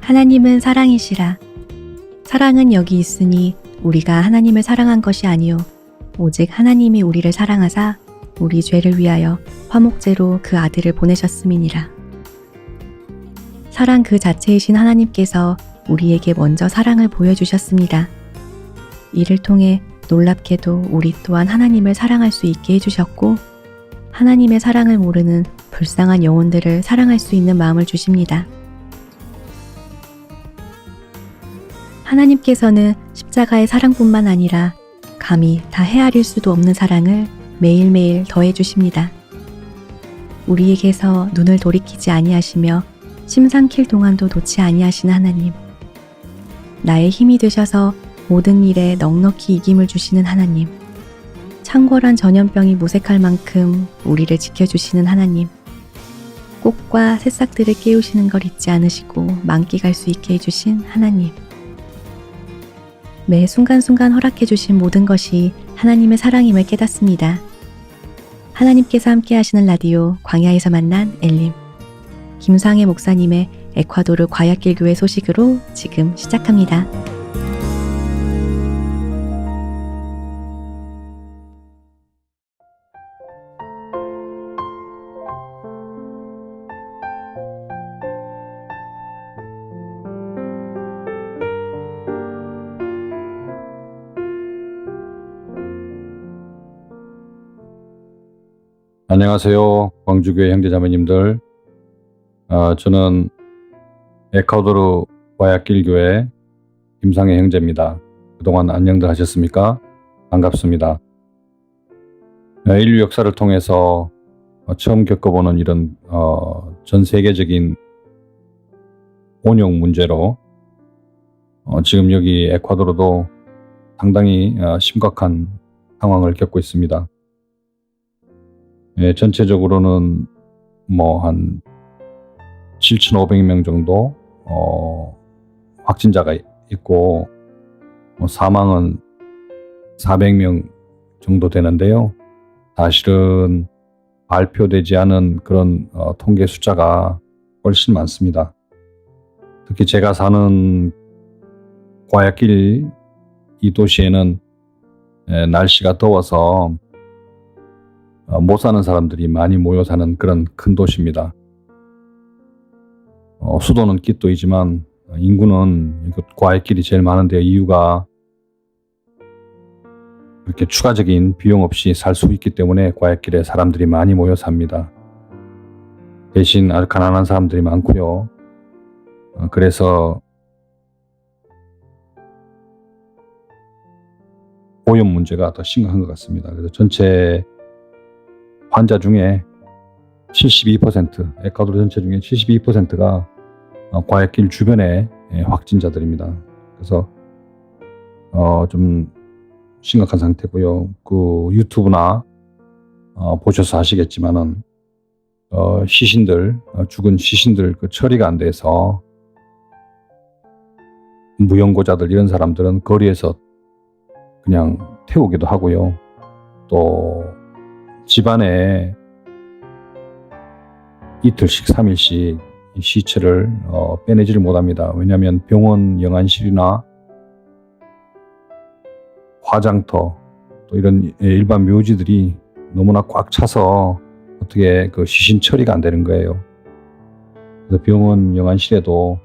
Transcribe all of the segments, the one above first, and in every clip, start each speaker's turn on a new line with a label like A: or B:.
A: 하나님은 사랑이시라. 사랑은 여기 있으니 우리가 하나님을 사랑한 것이 아니요 오직 하나님이 우리를 사랑하사 우리 죄를 위하여 화목제로 그 아들을 보내셨음이니라. 사랑 그 자체이신 하나님께서 우리에게 먼저 사랑을 보여주셨습니다. 이를 통해 놀랍게도 우리 또한 하나님을 사랑할 수 있게 해주셨고 하나님의 사랑을 모르는 불쌍한 영혼들을 사랑할 수 있는 마음을 주십니다. 하나님께서는 십자가의 사랑뿐만 아니라 감히 다 헤아릴 수도 없는 사랑을 매일매일 더해 주십니다. 우리에게서 눈을 돌이키지 아니하시며 심상킬 동안도 놓지 아니하시는 하나님. 나의 힘이 되셔서 모든 일에 넉넉히 이김을 주시는 하나님. 창궐한 전염병이 무색할 만큼 우리를 지켜주시는 하나님. 꽃과 새싹들을 깨우시는 걸 잊지 않으시고 만끽할 수 있게 해주신 하나님. 매 순간순간 허락해 주신 모든 것이 하나님의 사랑임을 깨닫습니다. 하나님께서 함께 하시는 라디오 광야에서 만난 엘림. 김상혜 목사님의 에콰도르 과야길 교회 소식으로 지금 시작합니다.
B: 안녕하세요. 광주교회 형제자매님들. 저는 에콰도르 과야길 교회 김상혜 형제입니다. 그동안 안녕들 하셨습니까? 반갑습니다. 인류 역사를 통해서 처음 겪어보는 이런 전 세계적인 온용 문제로 지금 여기 에콰도르도 상당히 심각한 상황을 겪고 있습니다. 전체적으로는 한 7,500명 정도 확진자가 있고 사망은 400명 정도 되는데요. 사실은 발표되지 않은 그런 통계 숫자가 훨씬 많습니다. 특히 제가 사는 과야길 이 도시에는 날씨가 더워서 못 사는 사람들이 많이 모여 사는 그런 큰 도시입니다. 수도는 끼또이지만 인구는 과야길이 제일 많은데요. 이유가 이렇게 추가적인 비용 없이 살 수 있기 때문에 과야길에 사람들이 많이 모여 삽니다. 대신 아주 가난한 사람들이 많고요. 그래서 오염 문제가 더 심각한 것 같습니다. 그래서 전체 환자 중에 72%, 에콰도르 전체 중에 72%가 과야길 주변의 확진자들입니다. 그래서 좀 심각한 상태고요. 그 유튜브나 보셔서 아시겠지만은 시신들, 죽은 시신들 그 처리가 안 돼서 무연고자들 이런 사람들은 거리에서 그냥 태우기도 하고요. 또 집안에 이틀씩 3일씩 시체를 빼내지를 못합니다. 왜냐하면 병원 영안실이나 화장터 또 이런 일반 묘지들이 너무나 꽉 차서 어떻게 그 시신 처리가 안 되는 거예요. 그래서 병원 영안실에도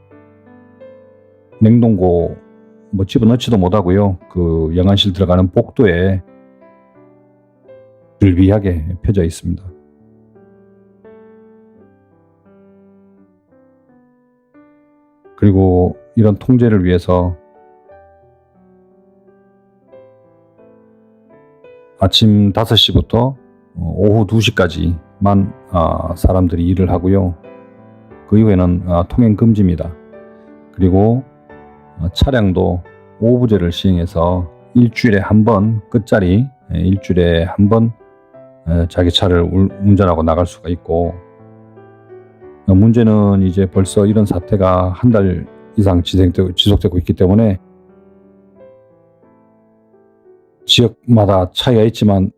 B: 냉동고 집어넣지도 못하고요. 그 영안실 들어가는 복도에 불비하게 펴져 있습니다. 그리고 이런 통제를 위해서 아침 5시부터 오후 2시까지만 사람들이 일을 하고요. 그 이후에는 통행 금지입니다. 그리고 차량도 오부제를 시행해서 일주일에 한 번 끝자리 일주일에 한 번 자기 차를 운전하고 나갈 수가 있고, 문제는 이제 벌써 이런 사태가 한 달 이상 지속되고 있기 때문에 지역마다 차이가 있지만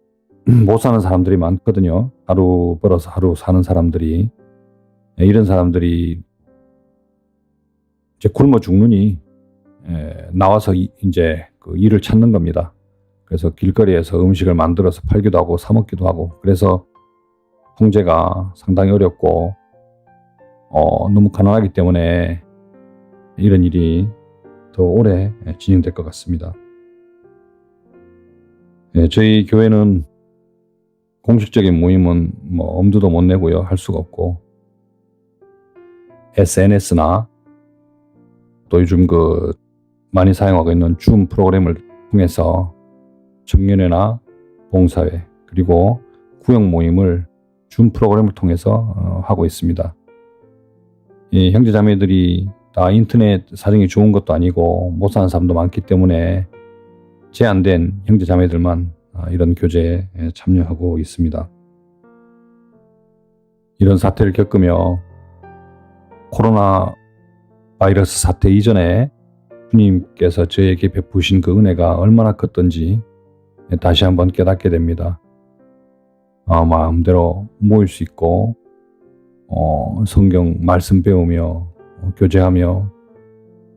B: 못 사는 사람들이 많거든요. 하루 벌어서 하루 사는 사람들이. 이런 사람들이 이제 굶어 죽느니 나와서 이제 그 일을 찾는 겁니다. 그래서 길거리에서 음식을 만들어서 팔기도 하고 사 먹기도 하고, 그래서 통제가 상당히 어렵고 너무 가난하기 때문에 이런 일이 더 오래 진행될 것 같습니다. 저희 교회는 공식적인 모임은 뭐 엄두도 못 내고요, 할 수가 없고, SNS나 또 요즘 그 많이 사용하고 있는 줌 프로그램을 통해서 청년회나 봉사회 그리고 구역 모임을 줌 프로그램을 통해서 하고 있습니다. 이 형제자매들이 다 인터넷 사정이 좋은 것도 아니고 못 사는 사람도 많기 때문에 제한된 형제자매들만 이런 교제에 참여하고 있습니다. 이런 사태를 겪으며 코로나 바이러스 사태 이전에 주님께서 저에게 베푸신 그 은혜가 얼마나 컸던지 다시 한번 깨닫게 됩니다. 마음대로 모일 수 있고 성경 말씀 배우며 교제하며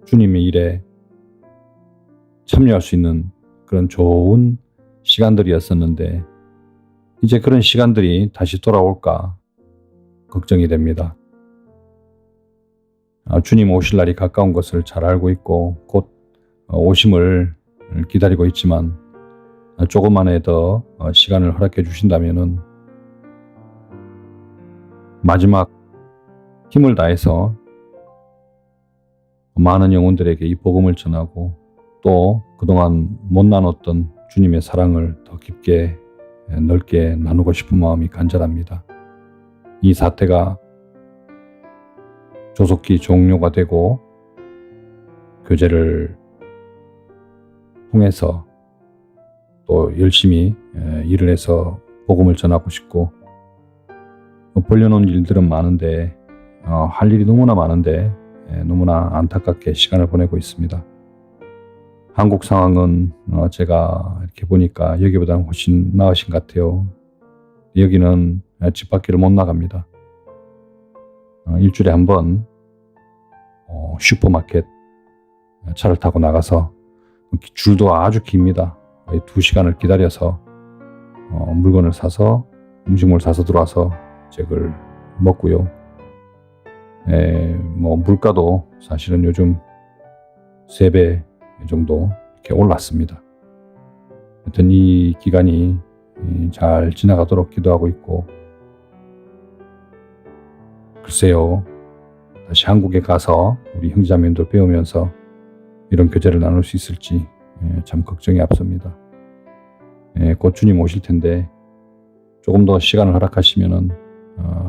B: 주님의 일에 참여할 수 있는 그런 좋은 시간들이었었는데, 이제 그런 시간들이 다시 돌아올까 걱정이 됩니다. 주님 오실 날이 가까운 것을 잘 알고 있고 곧 오심을 기다리고 있지만, 조금만에 더 시간을 허락해 주신다면은 마지막 힘을 다해서 많은 영혼들에게 이 복음을 전하고, 또 그동안 못 나눴던 주님의 사랑을 더 깊게 넓게 나누고 싶은 마음이 간절합니다. 이 사태가 조속히 종료가 되고 교제를 통해서 또 열심히 일을 해서 복음을 전하고 싶고, 벌려놓은 일들은 많은데 할 일이 너무나 많은데 너무나 안타깝게 시간을 보내고 있습니다. 한국 상황은 제가 이렇게 보니까 여기보다는 훨씬 나으신 것 같아요. 여기는 집 밖을 못 나갑니다. 일주일에 한 번 슈퍼마켓 차를 타고 나가서 줄도 아주 깁니다. 2시간을 기다려서 물건을 사서 음식물 사서 들어와서 그걸 먹고요. 뭐 물가도 사실은 요즘 3배 정도 이렇게 올랐습니다. 하여튼 이 기간이 잘 지나가도록 기도하고 있고, 글쎄요, 다시 한국에 가서 우리 형제자매들 배우면서 이런 교제를 나눌 수 있을지 참 걱정이 앞섭니다. 곧 주님 오실 텐데 조금 더 시간을 허락하시면은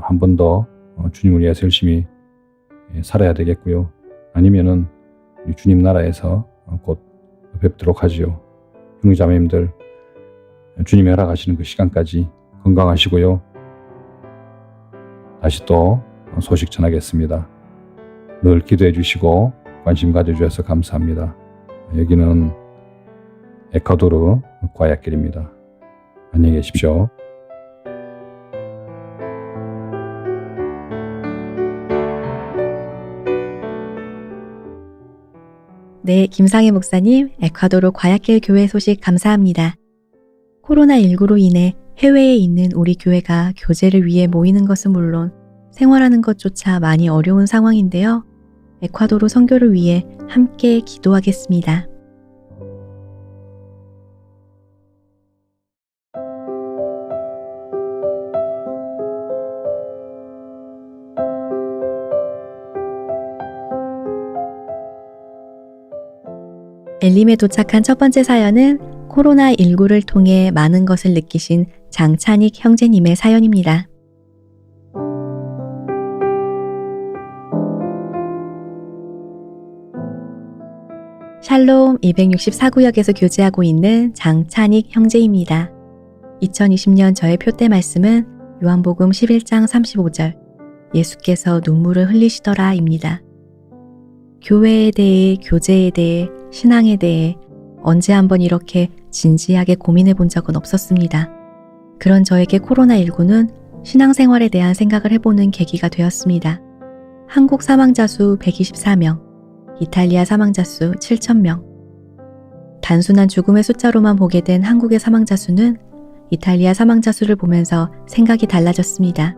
B: 한 번 더 주님을 위해서 열심히 살아야 되겠고요. 아니면은 우리 주님 나라에서 곧 뵙도록 하지요. 형제자매님들, 주님이 허락하시는 그 시간까지 건강하시고요. 다시 또 소식 전하겠습니다. 늘 기도해 주시고 관심 가져주셔서 감사합니다. 여기는 에콰도르 과야길입니다. 안녕히 계십시오.
A: 네, 김상희 목사님, 에콰도르 과야길 교회 소식 감사합니다. 코로나19로 인해 해외에 있는 우리 교회가 교제를 위해 모이는 것은 물론 생활하는 것조차 많이 어려운 상황인데요. 에콰도르 선교를 위해 함께 기도하겠습니다. 엘림에 도착한 첫 번째 사연은 코로나19를 통해 많은 것을 느끼신 장찬익 형제님의 사연입니다. 샬롬 264구역에서 교제하고 있는 장찬익 형제입니다. 2020년 저의 표대 말씀은 요한복음 11장 35절 예수께서 눈물을 흘리시더라 입니다. 교회에 대해, 교제에 대해, 신앙에 대해 언제 한번 이렇게 진지하게 고민해 본 적은 없었습니다. 그런 저에게 코로나19는 신앙생활에 대한 생각을 해보는 계기가 되었습니다. 한국 사망자 수 124명, 이탈리아 사망자 수 7,000명. 단순한 죽음의 숫자로만 보게 된 한국의 사망자 수는 이탈리아 사망자 수를 보면서 생각이 달라졌습니다.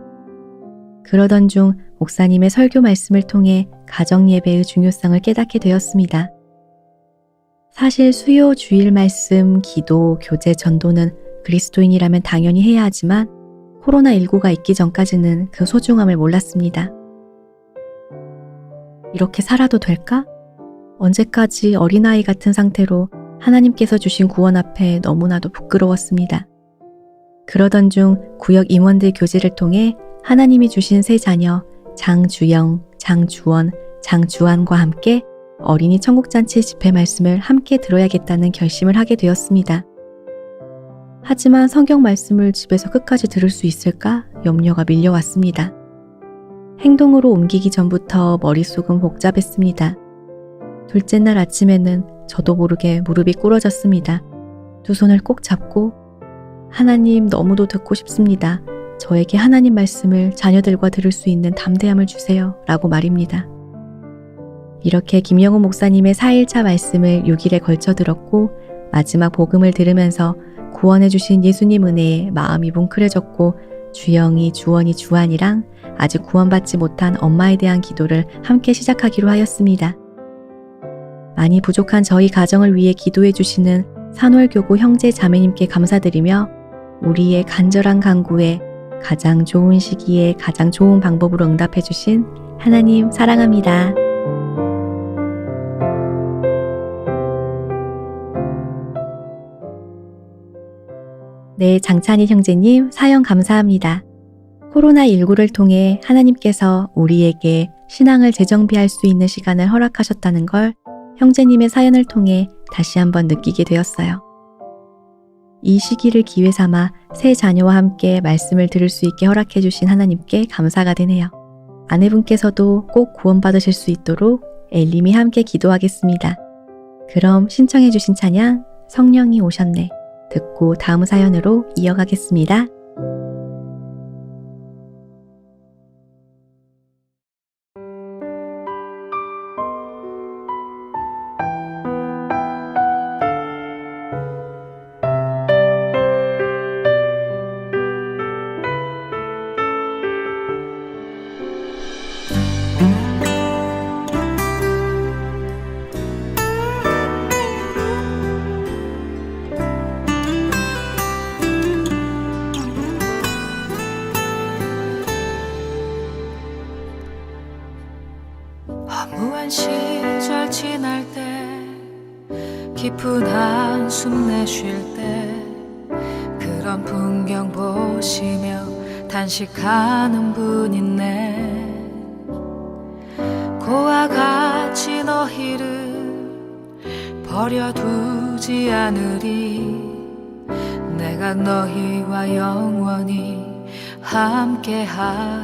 A: 그러던 중 목사님의 설교 말씀을 통해 가정 예배의 중요성을 깨닫게 되었습니다. 사실 수요, 주일 말씀, 기도, 교제, 전도는 그리스도인이라면 당연히 해야 하지만 코로나19가 있기 전까지는 그 소중함을 몰랐습니다. 이렇게 살아도 될까? 언제까지 어린아이 같은 상태로 하나님께서 주신 구원 앞에 너무나도 부끄러웠습니다. 그러던 중 구역 임원들 교제를 통해 하나님이 주신 세 자녀 장주영, 장주원, 장주안과 함께 어린이 천국잔치 집회 말씀을 함께 들어야겠다는 결심을 하게 되었습니다. 하지만 성경 말씀을 집에서 끝까지 들을 수 있을까 염려가 밀려왔습니다. 행동으로 옮기기 전부터 머릿속은 복잡했습니다. 둘째 날 아침에는 저도 모르게 무릎이 꿇어졌습니다. 두 손을 꼭 잡고 하나님 너무도 듣고 싶습니다. 저에게 하나님 말씀을 자녀들과 들을 수 있는 담대함을 주세요. 라고 말입니다. 이렇게 김영훈 목사님의 4일차 말씀을 6일에 걸쳐 들었고 마지막 복음을 들으면서 구원해 주신 예수님 은혜에 마음이 뭉클해졌고 주영이, 주원이, 주안이랑 아직 구원받지 못한 엄마에 대한 기도를 함께 시작하기로 하였습니다. 많이 부족한 저희 가정을 위해 기도해 주시는 산월교구 형제 자매님께 감사드리며 우리의 간절한 간구에 가장 좋은 시기에 가장 좋은 방법으로 응답해 주신 하나님 사랑합니다. 네, 장찬희 형제님 사연 감사합니다. 코로나19를 통해 하나님께서 우리에게 신앙을 재정비할 수 있는 시간을 허락하셨다는 걸 형제님의 사연을 통해 다시 한번 느끼게 되었어요. 이 시기를 기회 삼아 새 자녀와 함께 말씀을 들을 수 있게 허락해 주신 하나님께 감사가 되네요. 아내분께서도 꼭 구원받으실 수 있도록 엘림이 함께 기도하겠습니다. 그럼 신청해 주신 찬양 성령이 오셨네 듣고 다음 사연으로 이어가겠습니다.
C: 허무한 시절 지날 때 깊은 한숨 내쉴 때 그런 풍경 보시며 단식하는 분 있네. 고와 같이 너희를 버려두지 않으리. 내가 너희와 영원히 함께하리라.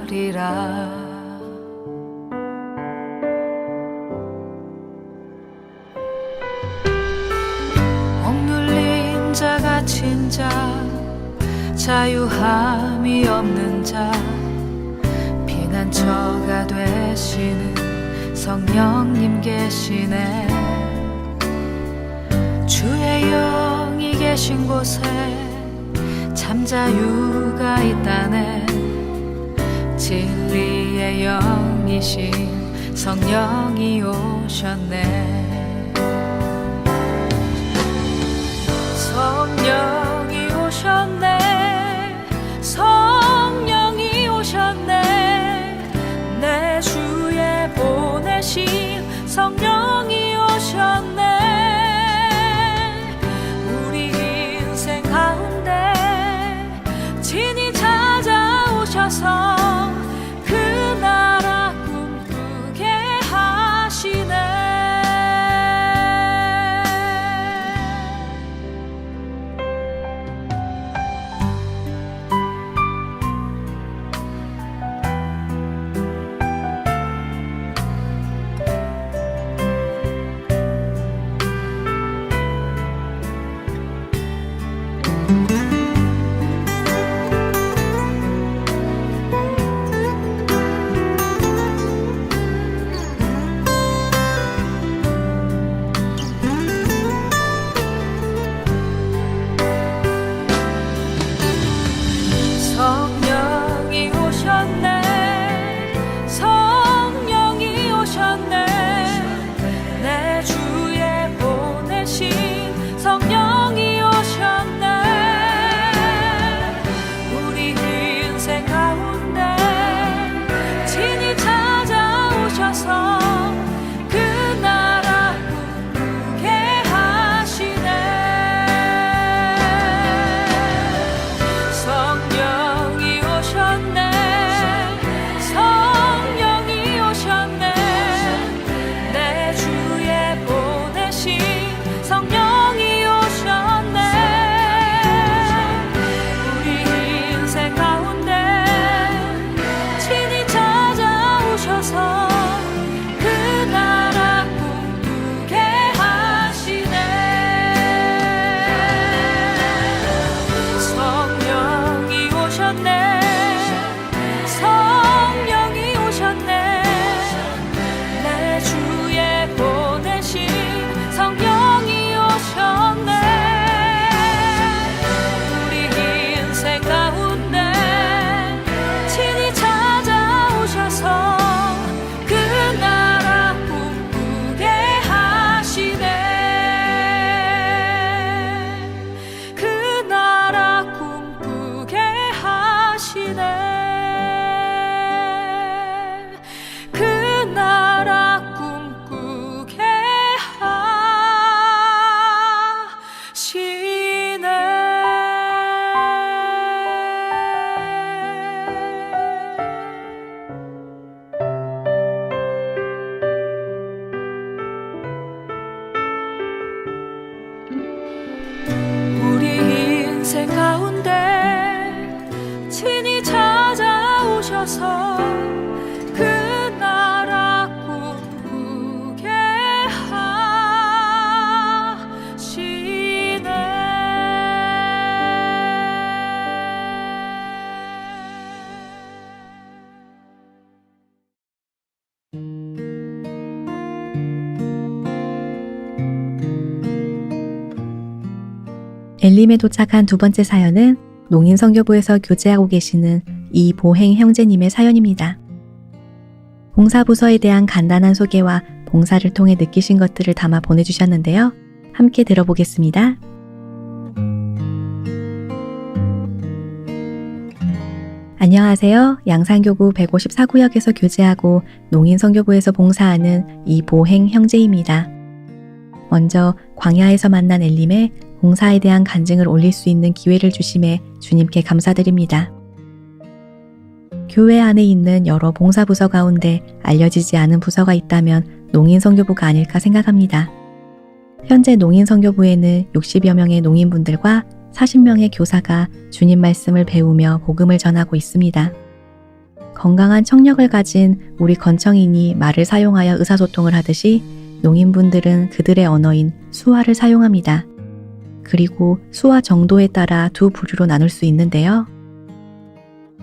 C: 자 갇힌 자 자유함이 없는 자 피난처가 되시는 성령님 계시네. 주의 영이 계신 곳에 참 자유가 있다네. 진리의 영이신 성령이 오셨네. 성령이 오셨네. 성령이 오셨네. 내 주에 보내신 성령이 오셨네. 우리 인생 가운데 진히 찾아오셔서 그 나라 꿈꾸게 하시네. 인생 가운데 친히 찾아오셔서 그 나라 꿈꾸게 하시네.
A: 엘림에 도착한 두 번째 사연은 농인선교부에서 교제하고 계시는 이보행 형제님의 사연입니다. 봉사부서에 대한 간단한 소개와 봉사를 통해 느끼신 것들을 담아 보내주셨는데요. 함께 들어보겠습니다. 안녕하세요. 양산교구 154구역에서 교제하고 농인선교부에서 봉사하는 이보행 형제입니다. 먼저 광야에서 만난 엘림에 봉사에 대한 간증을 올릴 수 있는 기회를 주심에 주님께 감사드립니다. 교회 안에 있는 여러 봉사부서 가운데 알려지지 않은 부서가 있다면 농인선교부가 아닐까 생각합니다. 현재 농인선교부에는 60여 명의 농인분들과 40명의 교사가 주님 말씀을 배우며 복음을 전하고 있습니다. 건강한 청력을 가진 우리 건청인이 말을 사용하여 의사소통을 하듯이 농인분들은 그들의 언어인 수화를 사용합니다. 그리고 수화 정도에 따라 두 부류로 나눌 수 있는데요.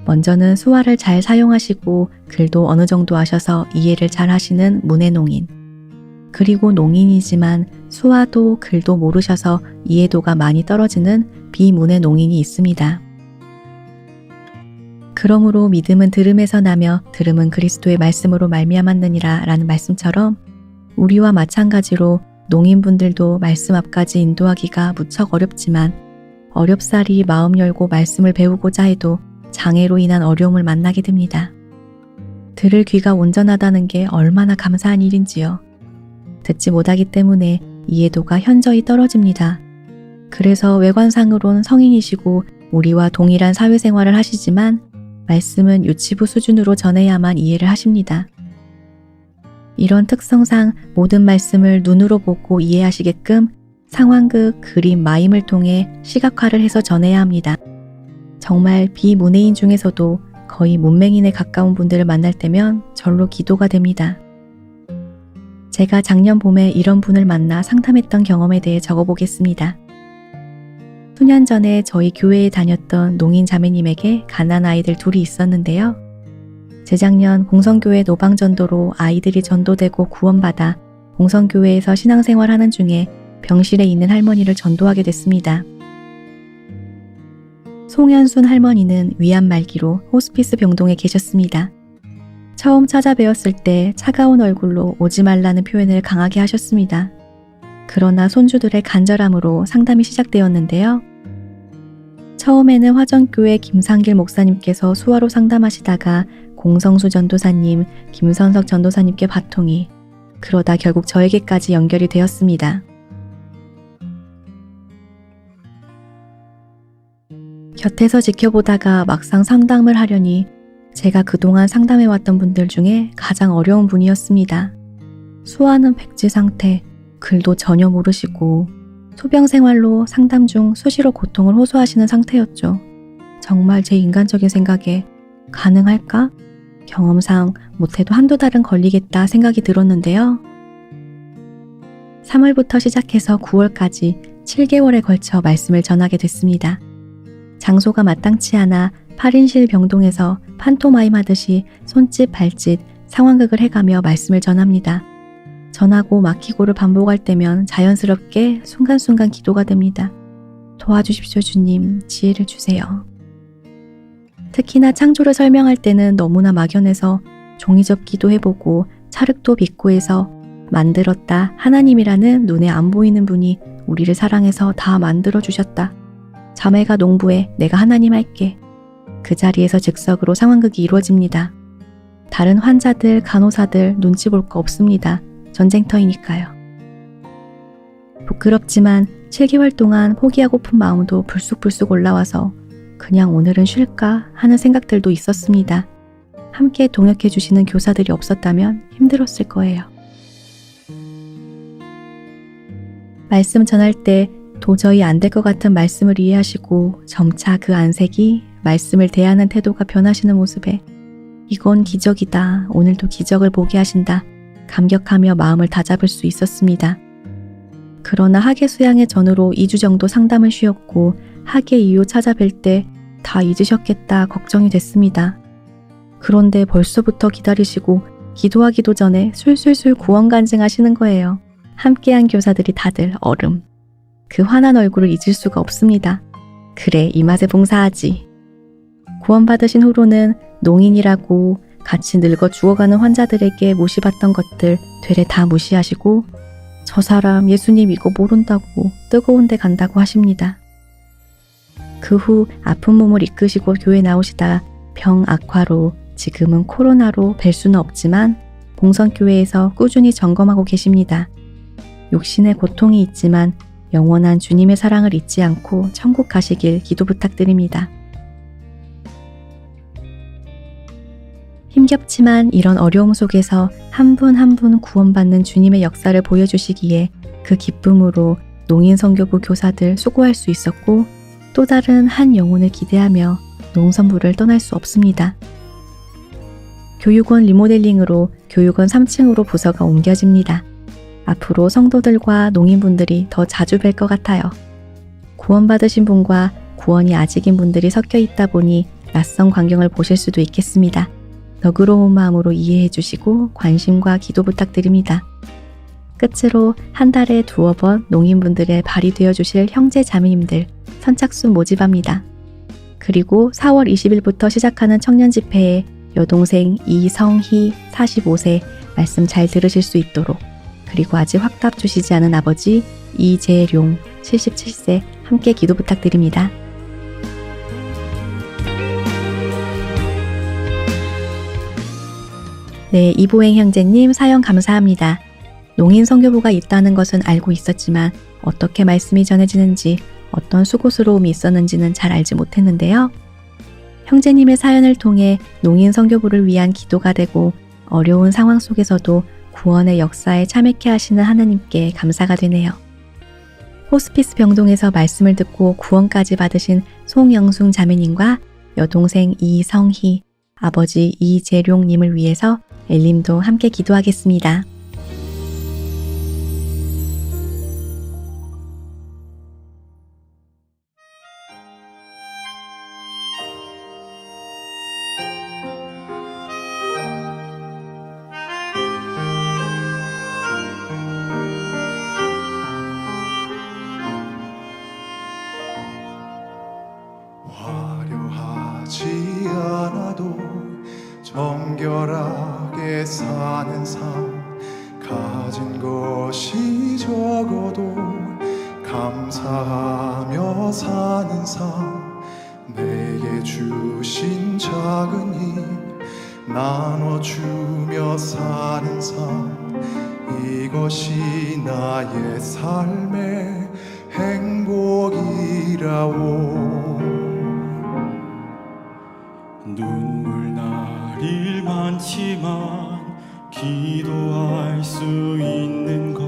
A: 먼저는 수화를 잘 사용하시고 글도 어느 정도 아셔서 이해를 잘 하시는 문해농인. 그리고 농인이지만 수화도 글도 모르셔서 이해도가 많이 떨어지는 비문해농인이 있습니다. 그러므로 믿음은 들음에서 나며 들음은 그리스도의 말씀으로 말미암았느니라 라는 말씀처럼 우리와 마찬가지로 농인분들도 말씀 앞까지 인도하기가 무척 어렵지만 어렵사리 마음 열고 말씀을 배우고자 해도 장애로 인한 어려움을 만나게 됩니다. 들을 귀가 온전하다는 게 얼마나 감사한 일인지요. 듣지 못하기 때문에 이해도가 현저히 떨어집니다. 그래서 외관상으론 성인이시고 우리와 동일한 사회생활을 하시지만 말씀은 유치부 수준으로 전해야만 이해를 하십니다. 이런 특성상 모든 말씀을 눈으로 보고 이해하시게끔 상황극, 그림, 마임을 통해 시각화를 해서 전해야 합니다. 정말 비문해인 중에서도 거의 문맹인에 가까운 분들을 만날 때면 절로 기도가 됩니다. 제가 작년 봄에 이런 분을 만나 상담했던 경험에 대해 적어보겠습니다. 수년 전에 저희 교회에 다녔던 농인 자매님에게 갓난 아이들 둘이 있었는데요. 재작년 봉성교회 노방전도로 아이들이 전도되고 구원받아 봉성교회에서 신앙생활하는 중에 병실에 있는 할머니를 전도하게 됐습니다. 송현순 할머니는 위암 말기로 호스피스 병동에 계셨습니다. 처음 찾아뵈었을 때 차가운 얼굴로 오지 말라는 표현을 강하게 하셨습니다. 그러나 손주들의 간절함으로 상담이 시작되었는데요. 처음에는 화전교회 김상길 목사님께서 수화로 상담하시다가 공성수 전도사님, 김선석 전도사님께 바통이, 그러다 결국 저에게까지 연결이 되었습니다. 곁에서 지켜보다가 막상 상담을 하려니 제가 그동안 상담해왔던 분들 중에 가장 어려운 분이었습니다. 수화는 백지 상태, 글도 전혀 모르시고 소병 생활로 상담 중 수시로 고통을 호소하시는 상태였죠. 정말 제 인간적인 생각에 가능할까? 경험상 못해도 한두 달은 걸리겠다 생각이 들었는데요. 3월부터 시작해서 9월까지 7개월에 걸쳐 말씀을 전하게 됐습니다. 장소가 마땅치 않아 8인실 병동에서 판토마임 하듯이 손짓 발짓 상황극을 해가며 말씀을 전합니다. 전하고 막히고를 반복할 때면 자연스럽게 순간순간 기도가 됩니다. 도와주십시오 주님, 지혜를 주세요. 특히나 창조를 설명할 때는 너무나 막연해서 종이접기도 해보고 찰흙도 빚고 해서 만들었다 하나님이라는 눈에 안 보이는 분이 우리를 사랑해서 다 만들어주셨다. 자매가 농부해 내가 하나님 할게. 그 자리에서 즉석으로 상황극이 이루어집니다. 다른 환자들, 간호사들 눈치 볼 거 없습니다. 전쟁터이니까요. 부끄럽지만 7개월 동안 포기하고픈 마음도 불쑥불쑥 올라와서 그냥 오늘은 쉴까 하는 생각들도 있었습니다. 함께 동역해 주시는 교사들이 없었다면 힘들었을 거예요. 말씀 전할 때 도저히 안 될 것 같은 말씀을 이해하시고 점차 그 안색이 말씀을 대하는 태도가 변하시는 모습에 이건 기적이다. 오늘도 기적을 보게 하신다. 감격하며 마음을 다잡을 수 있었습니다. 그러나 학예 수양의 전후로 2주 정도 상담을 쉬었고 학예 이후 찾아뵐 때 다 잊으셨겠다 걱정이 됐습니다. 그런데 벌써부터 기다리시고 기도하기도 전에 술술술 구원간증하시는 거예요. 함께한 교사들이 다들 얼음. 그 환한 얼굴을 잊을 수가 없습니다. 그래, 이 맛에 봉사하지. 구원받으신 후로는 농인이라고 같이 늙어 죽어가는 환자들에게 모시봤던 것들 되레 다 무시하시고 저 사람 예수님 이거 모른다고 뜨거운 데 간다고 하십니다. 그 후 아픈 몸을 이끄시고 교회 나오시다 병 악화로 지금은 코로나로 뵐 수는 없지만 봉선교회에서 꾸준히 점검하고 계십니다. 육신의 고통이 있지만 영원한 주님의 사랑을 잊지 않고 천국 가시길 기도 부탁드립니다. 힘겹지만 이런 어려움 속에서 한 분 한 분 구원받는 주님의 역사를 보여주시기에 그 기쁨으로 농인선교부 교사들 수고할 수 있었고 또 다른 한 영혼을 기대하며 농선부를 떠날 수 없습니다. 교육원 리모델링으로 교육원 3층으로 부서가 옮겨집니다. 앞으로 성도들과 농인분들이 더 자주 뵐 것 같아요. 구원받으신 분과 구원이 아직인 분들이 섞여 있다 보니 낯선 광경을 보실 수도 있겠습니다. 너그러운 마음으로 이해해 주시고 관심과 기도 부탁드립니다. 끝으로 한 달에 2번 농인분들의 발이 되어 주실 형제 자매님들 선착순 모집합니다. 그리고 4월 20일부터 시작하는 청년 집회에 여동생 이성희 45세 말씀 잘 들으실 수 있도록 그리고 아직 확답 주시지 않은 아버지 이재룡 77세 함께 기도 부탁드립니다. 네, 이보행 형제님 사연 감사합니다. 농인 선교부가 있다는 것은 알고 있었지만 어떻게 말씀이 전해지는지 어떤 수고스러움이 있었는지는 잘 알지 못했는데요. 형제님의 사연을 통해 농인 선교부를 위한 기도가 되고 어려운 상황 속에서도 구원의 역사에 참여케 하시는 하나님께 감사가 되네요. 호스피스 병동에서 말씀을 듣고 구원까지 받으신 송영숙 자매님과 여동생 이성희, 아버지 이재룡님을 위해서 엘림도 함께 기도하겠습니다.
D: 화려하지 않아도 정결하게 사는 삶 가진 것이 적어도 감사하며 사는 삶 내게 주신 작은 힘 나눠주며 사는 삶 이것이 나의 삶의 행복이라오
E: 눈물 날 일 많지만 기도할 수 있는 것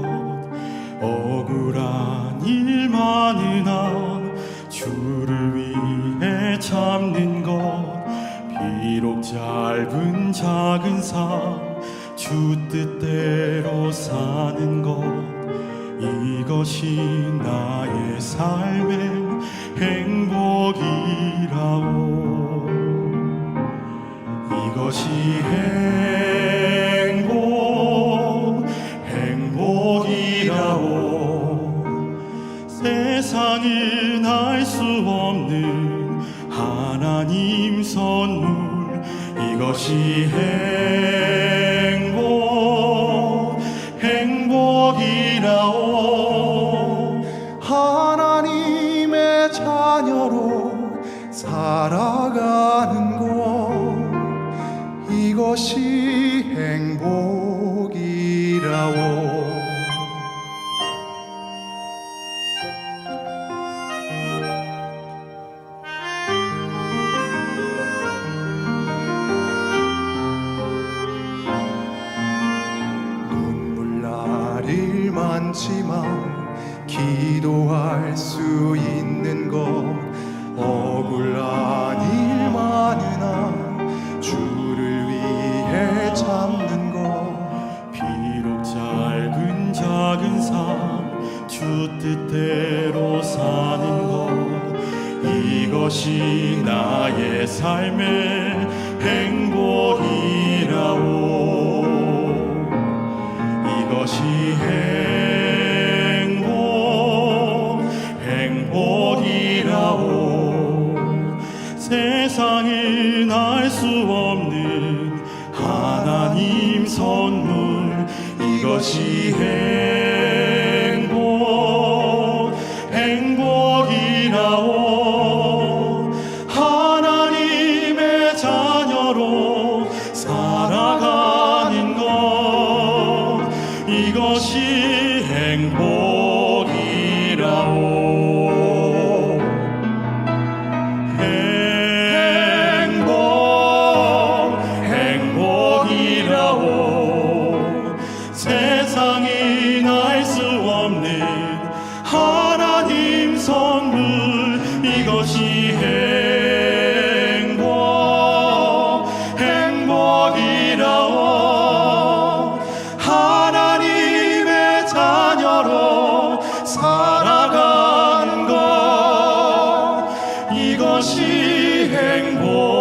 E: 억울한 일 많으나 주를 위해 참는 것 비록 짧은 작은 삶 주 뜻대로 사는 것 이것이 나의 삶의 행복이라오 이것이 행복이라오 세상은 알 수 없는 하나님 선물 이것이 행복이라오
D: 하나님의 자녀로 살아가는 것 이것이 행복이라오 눈물 날 일 많지만 기도할 수 있는 것 억울한 일 많으나 주를 위해 참는 것
E: 비록 짧은 작은 삶, 주 뜻대로 사는 것, 이것이 나의 삶의 행복이라오. 이것이 행복이라오. 세상에 알 수 없는 하나님 선물, 이것이 행복이라오. 하나님의 자녀로 살아가는 것, 이것이 행복이라오. 행복이라오. 세상이 알 수 없는 하나님 선물, 이것이 행복이라오. 하나님의 자녀로 살아가는 것, 이것이 행복이라오.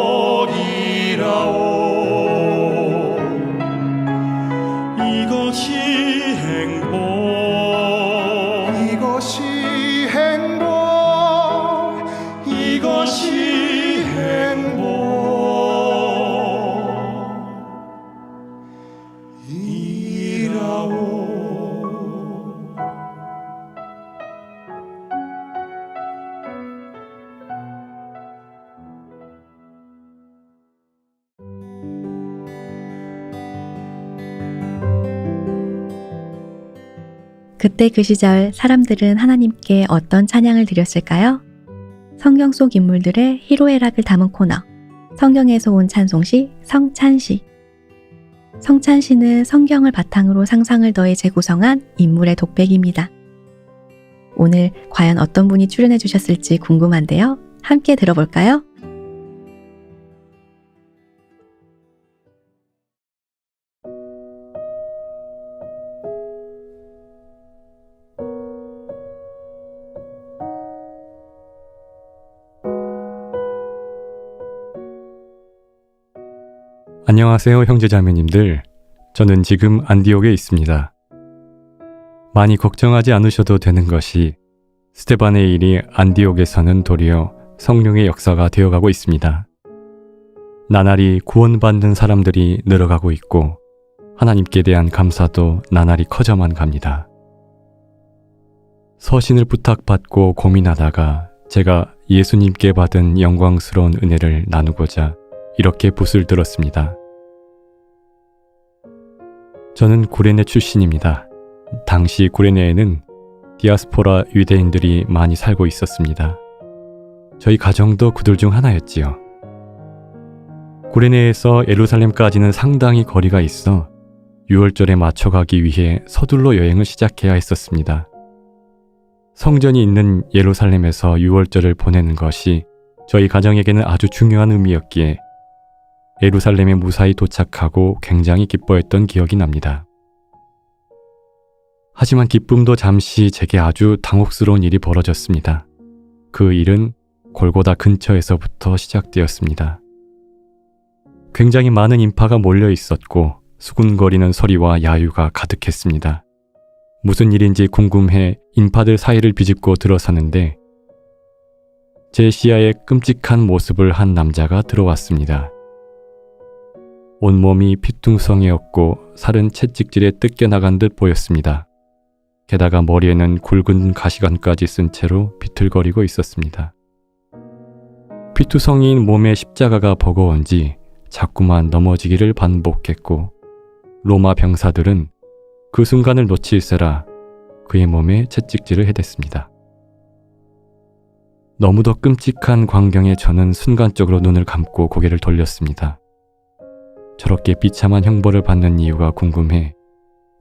E: 이것이 행복이라오.
A: 그때 그 시절 사람들은 하나님께 어떤 찬양을 드렸을까요? 성경 속 인물들의 희로애락을 담은 코너, 성경에서 온 찬송시 성찬시. 성찬시는 성경을 바탕으로 상상을 더해 재구성한 인물의 독백입니다. 오늘 과연 어떤 분이 출연해 주셨을지 궁금한데요. 함께 들어볼까요?
F: 안녕하세요, 형제자매님들. 저는 지금 안디옥에 있습니다. 많이 걱정하지 않으셔도 되는 것이, 스데반의 일이 안디옥에서는 도리어 성령의 역사가 되어가고 있습니다. 나날이 구원받는 사람들이 늘어가고 있고 하나님께 대한 감사도 나날이 커져만 갑니다. 서신을 부탁받고 고민하다가 제가 예수님께 받은 영광스러운 은혜를 나누고자 이렇게 붓을 들었습니다. 저는 구레네 출신입니다. 당시 구레네에는 디아스포라 유대인들이 많이 살고 있었습니다. 저희 가정도 그들 중 하나였지요. 구레네에서 예루살렘까지는 상당히 거리가 있어 6월절에 맞춰가기 위해 서둘러 여행을 시작해야 했었습니다. 성전이 있는 예루살렘에서 6월절을 보내는 것이 저희 가정에게는 아주 중요한 의미였기에 예루살렘에 무사히 도착하고 굉장히 기뻐했던 기억이 납니다. 하지만 기쁨도 잠시 제게 아주 당혹스러운 일이 벌어졌습니다. 그 일은 골고다 근처에서부터 시작되었습니다. 굉장히 많은 인파가 몰려 있었고 수군거리는 소리와 야유가 가득했습니다. 무슨 일인지 궁금해 인파들 사이를 비집고 들어서는데 제 시야에 끔찍한 모습을 한 남자가 들어왔습니다. 온몸이 피퉁성이었고 살은 채찍질에 뜯겨나간 듯 보였습니다. 게다가 머리에는 굵은 가시관까지 쓴 채로 비틀거리고 있었습니다. 피투성이인 몸에 십자가가 버거운지 자꾸만 넘어지기를 반복했고 로마 병사들은 그 순간을 놓칠세라 그의 몸에 채찍질을 해댔습니다. 너무도 끔찍한 광경에 저는 순간적으로 눈을 감고 고개를 돌렸습니다. 저렇게 비참한 형벌을 받는 이유가 궁금해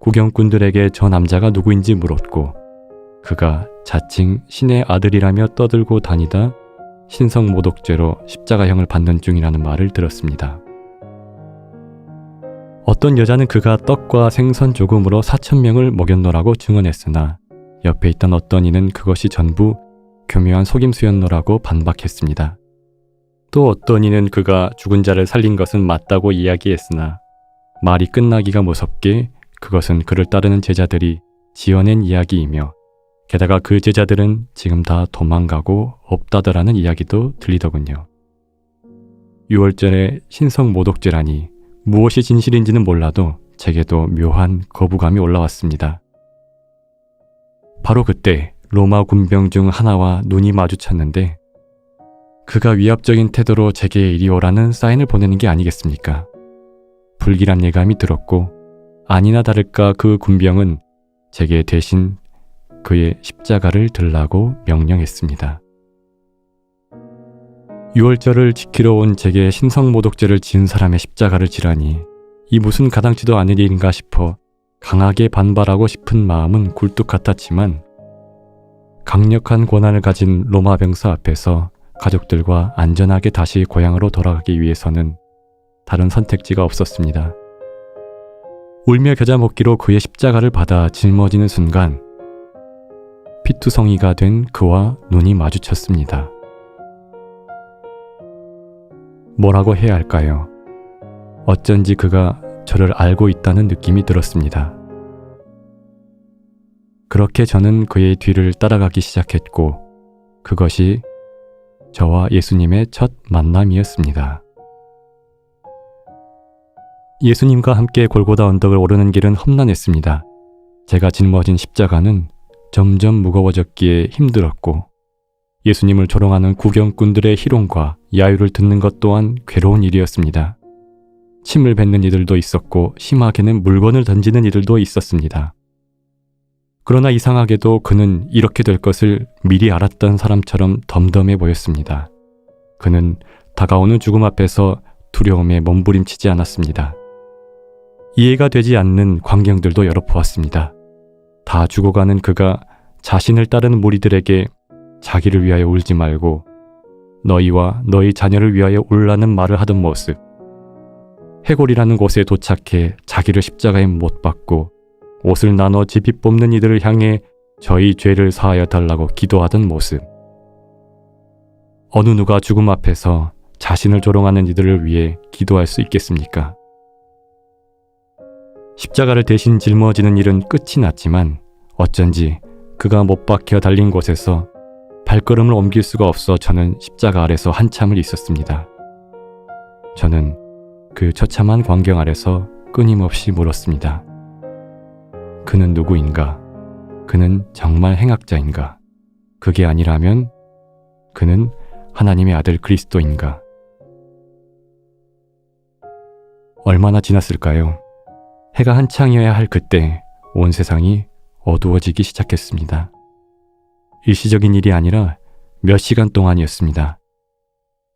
F: 구경꾼들에게 저 남자가 누구인지 물었고 그가 자칭 신의 아들이라며 떠들고 다니다 신성모독죄로 십자가형을 받는 중이라는 말을 들었습니다. 어떤 여자는 그가 떡과 생선 조금으로 4,000명을 먹였노라고 증언했으나 옆에 있던 어떤 이는 그것이 전부 교묘한 속임수였노라고 반박했습니다. 또 어떤 이는 그가 죽은 자를 살린 것은 맞다고 이야기했으나 말이 끝나기가 무섭게 그것은 그를 따르는 제자들이 지어낸 이야기이며 게다가 그 제자들은 지금 다 도망가고 없다더라는 이야기도 들리더군요. 6월절에 신성모독죄라니 무엇이 진실인지는 몰라도 제게도 묘한 거부감이 올라왔습니다. 바로 그때 로마 군병 중 하나와 눈이 마주쳤는데 그가 위압적인 태도로 제게 이리 오라는 사인을 보내는 게 아니겠습니까? 불길한 예감이 들었고 아니나 다를까 그 군병은 제게 대신 그의 십자가를 들라고 명령했습니다. 6월절을 지키러 온 제게 신성모독죄를 지은 사람의 십자가를 지라니 이 무슨 가당치도 않은 일인가 싶어 강하게 반발하고 싶은 마음은 굴뚝 같았지만 강력한 권한을 가진 로마 병사 앞에서 가족들과 안전하게 다시 고향으로 돌아가기 위해서는 다른 선택지가 없었습니다. 울며 겨자 먹기로 그의 십자가를 받아 짊어지는 순간 피투성이가 된 그와 눈이 마주쳤습니다. 뭐라고 해야 할까요? 어쩐지 그가 저를 알고 있다는 느낌이 들었습니다. 그렇게 저는 그의 뒤를 따라가기 시작했고 그것이 저와 예수님의 첫 만남이었습니다. 예수님과 함께 골고다 언덕을 오르는 길은 험난했습니다. 제가 짊어진 십자가는 점점 무거워졌기에 힘들었고 예수님을 조롱하는 구경꾼들의 희롱과 야유를 듣는 것 또한 괴로운 일이었습니다. 침을 뱉는 이들도 있었고 심하게는 물건을 던지는 이들도 있었습니다. 그러나 이상하게도 그는 이렇게 될 것을 미리 알았던 사람처럼 덤덤해 보였습니다. 그는 다가오는 죽음 앞에서 두려움에 몸부림치지 않았습니다. 이해가 되지 않는 광경들도 여러 보았습니다. 다 죽어가는 그가 자신을 따르는 무리들에게 자기를 위하여 울지 말고 너희와 너희 자녀를 위하여 울라는 말을 하던 모습, 해골이라는 곳에 도착해 자기를 십자가에 못 박고 옷을 나눠 집이 뽑는 이들을 향해 저희 죄를 사하여 달라고 기도하던 모습, 어느 누가 죽음 앞에서 자신을 조롱하는 이들을 위해 기도할 수 있겠습니까? 십자가를 대신 짊어지는 일은 끝이 났지만 어쩐지 그가 못 박혀 달린 곳에서 발걸음을 옮길 수가 없어 저는 십자가 아래서 한참을 있었습니다. 저는 그 처참한 광경 아래서 끊임없이 물었습니다. 그는 누구인가? 그는 정말 행악자인가? 그게 아니라면 그는 하나님의 아들 그리스도인가? 얼마나 지났을까요? 해가 한창이어야 할 그때 온 세상이 어두워지기 시작했습니다. 일시적인 일이 아니라 몇 시간 동안이었습니다.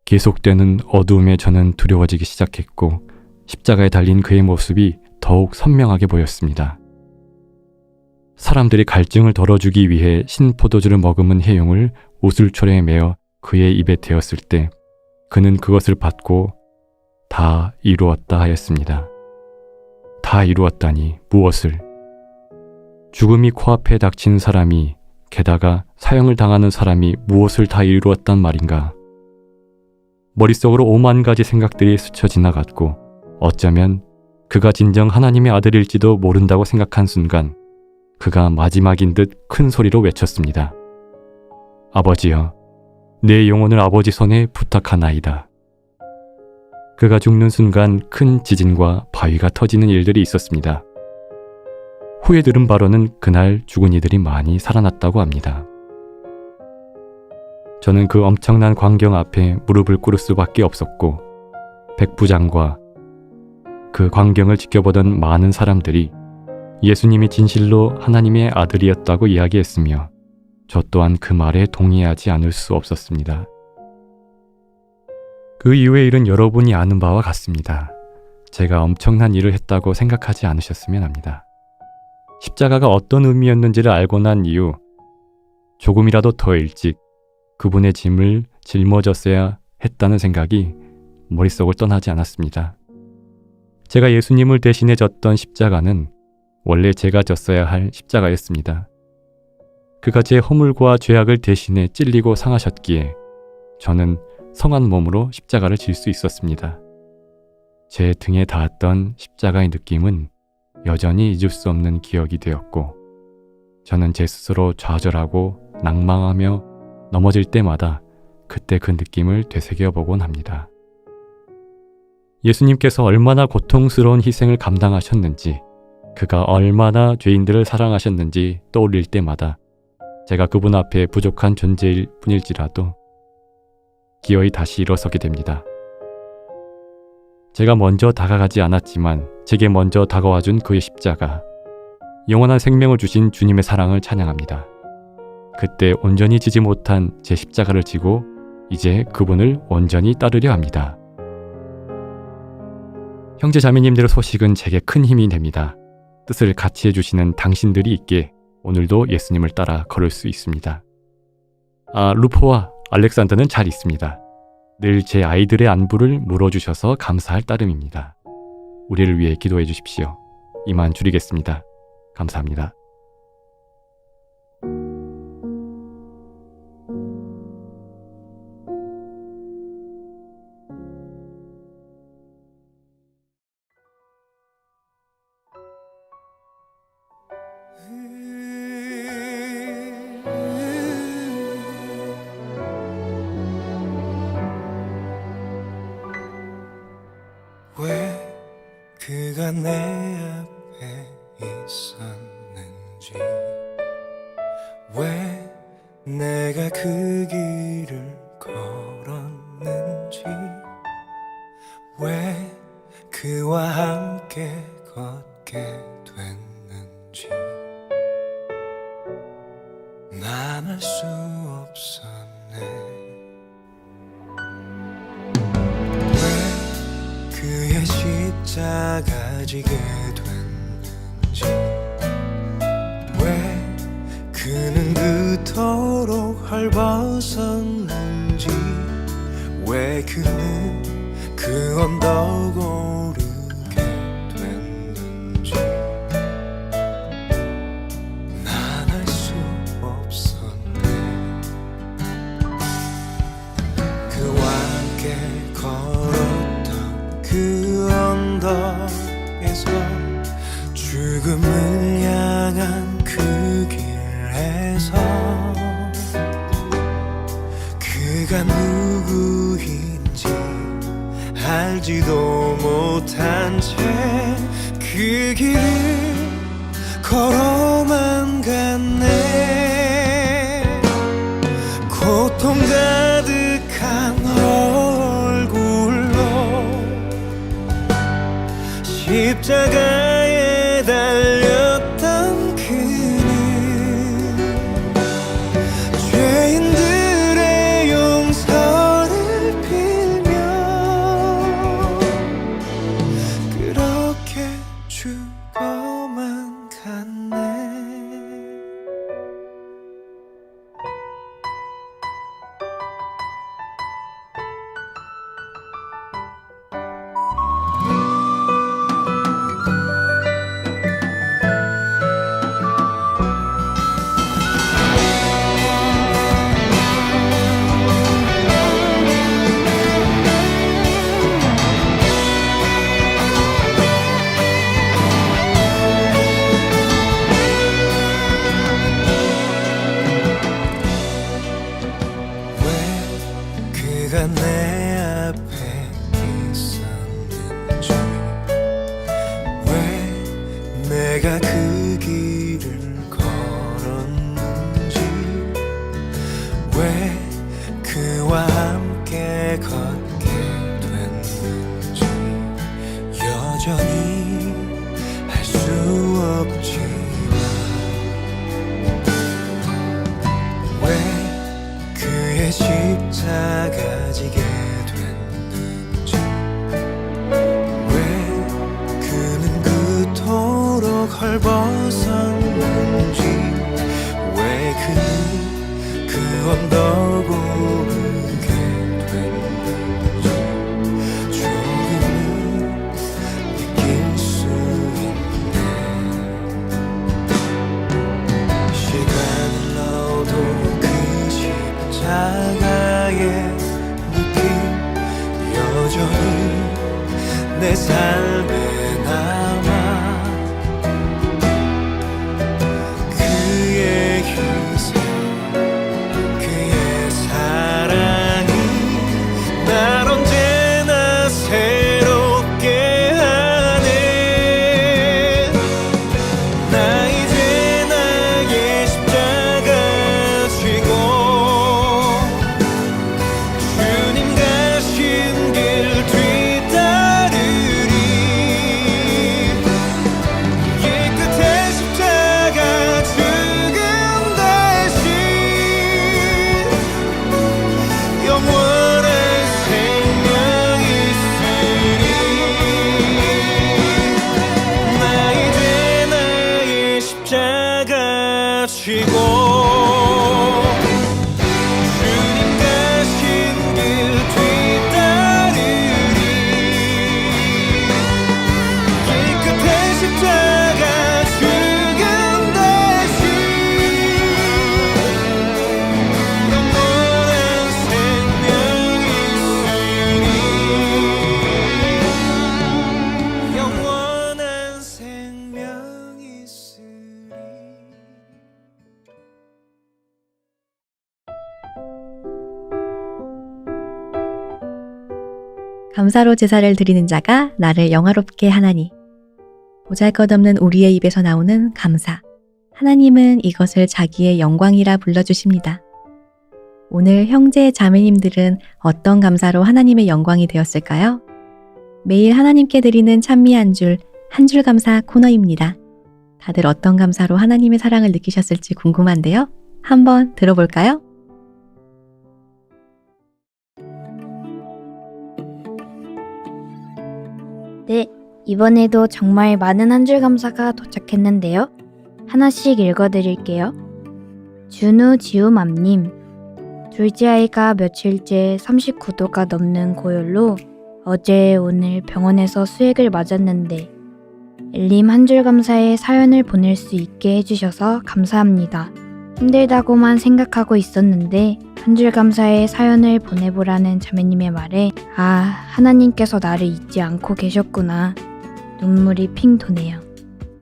F: 계속되는 어두움에 저는 두려워지기 시작했고 십자가에 달린 그의 모습이 더욱 선명하게 보였습니다. 사람들이 갈증을 덜어주기 위해 신포도주를 머금은 해용을 우슬초래에 매어 그의 입에 대었을 때 그는 그것을 받고 다 이루었다 하였습니다. 다 이루었다니 무엇을? 죽음이 코앞에 닥친 사람이 게다가 사형을 당하는 사람이 무엇을 다 이루었단 말인가? 머릿속으로 5만 가지 생각들이 스쳐 지나갔고 어쩌면 그가 진정 하나님의 아들일지도 모른다고 생각한 순간 그가 마지막인 듯 큰 소리로 외쳤습니다. 아버지여, 내 영혼을 아버지 손에 부탁하나이다. 그가 죽는 순간 큰 지진과 바위가 터지는 일들이 있었습니다. 후에 들은 바로는 그날 죽은 이들이 많이 살아났다고 합니다. 저는 그 엄청난 광경 앞에 무릎을 꿇을 수밖에 없었고 백부장과 그 광경을 지켜보던 많은 사람들이 예수님이 진실로 하나님의 아들이었다고 이야기했으며 저 또한 그 말에 동의하지 않을 수 없었습니다. 그 이후의 일은 여러분이 아는 바와 같습니다. 제가 엄청난 일을 했다고 생각하지 않으셨으면 합니다. 십자가가 어떤 의미였는지를 알고 난 이후 조금이라도 더 일찍 그분의 짐을 짊어졌어야 했다는 생각이 머릿속을 떠나지 않았습니다. 제가 예수님을 대신해 졌던 십자가는 원래 제가 졌어야 할 십자가였습니다. 그가 제 허물과 죄악을 대신해 찔리고 상하셨기에 저는 성한 몸으로 십자가를 질 수 있었습니다. 제 등에 닿았던 십자가의 느낌은 여전히 잊을 수 없는 기억이 되었고, 저는 제 스스로 좌절하고 낭망하며 넘어질 때마다 그때 그 느낌을 되새겨보곤 합니다. 예수님께서 얼마나 고통스러운 희생을 감당하셨는지, 그가 얼마나 죄인들을 사랑하셨는지 떠올릴 때마다 제가 그분 앞에 부족한 존재일 뿐일지라도 기어이 다시 일어서게 됩니다. 제가 먼저 다가가지 않았지만 제게 먼저 다가와준 그의 십자가, 영원한 생명을 주신 주님의 사랑을 찬양합니다. 그때 온전히 지지 못한 제 십자가를 지고 이제 그분을 온전히 따르려 합니다. 형제 자매님들의 소식은 제게 큰 힘이 됩니다. 뜻을 같이 해주시는 당신들이 있기에 오늘도 예수님을 따라 걸을 수 있습니다. 루포와 알렉산더는 잘 있습니다. 늘 제 아이들의 안부를 물어주셔서 감사할 따름입니다. 우리를 위해 기도해 주십시오. 이만 줄이겠습니다. 감사합니다.
D: 왜 그가 내 앞에 있었는지, 왜 내가 그 길을 걸었는지, 왜 그와 함께 걷게 됐는지 난 알 수 없었네. 그의 십자가 지게 됐는지, 왜 그는 그토록 헐벗었는지, 왜 그는 그 언덕 오르게 됐는지 난 알 수 없었네. 그와 함께 걸었던 그 언덕에서 죽음을 향한 그 길에서 그가 누구인지 알지도 못한 채 그 길을 걸어만 갔네. 고통 가득한 얼굴로 십자가에 달렸던 그는 죄인들의 용서를 빌며 그렇게 죽어만 갔네. 그가 내 앞에 있었는지, 왜 내가 그 길을 걸었는지, 왜 그와 함께 걷게 됐는지 여전히 알 수 없지만, 왜 그의 십자가 지게 됐는지, 왜 그는 그토록 헐벗었는지, 왜 그는 무언 더 고르게 됐는지 조금은 느낄 수 있네. 시간을 넣어도 그 십자가의 느낌 여전히 내 삶에 남아. 그의 희생, 그의 사랑이 날 언제나 새롭게 하네. 나 이제 나의 십자가 지고 주님 가신 길 뒤따르리. 이 끝에 십자가 죽음 대신 영원한 생명이 있으리. 나 이제 나의 십자가 지고 주님 가신 길 뒤따르리. 이 끝에 십자가 죽음 대신 영원한 생명이 있으리. 영원한 생명이 있으리.
A: 감사로 제사를 드리는 자가 나를 영화롭게 하나니. 보잘것없는 우리의 입에서 나오는 감사. 하나님은 이것을 자기의 영광이라 불러주십니다. 오늘 형제 자매님들은 어떤 감사로 하나님의 영광이 되었을까요? 매일 하나님께 드리는 찬미 한 줄 감사 코너입니다. 다들 어떤 감사로 하나님의 사랑을 느끼셨을지 궁금한데요. 한번 들어볼까요?
G: 네, 이번에도 정말 많은 한 줄 감사가 도착했는데요. 하나씩 읽어드릴게요. 준우 지우맘님, 둘째 아이가 며칠째 39도가 넘는 고열로 어제 오늘 병원에서 수액을 맞았는데 엘림 한 줄 감사에 사연을 보낼 수 있게 해주셔서 감사합니다. 힘들다고만 생각하고 있었는데 한 줄 감사에 사연을 보내보라는 자매님의 말에 하나님께서 나를 잊지 않고 계셨구나. 눈물이 핑 도네요.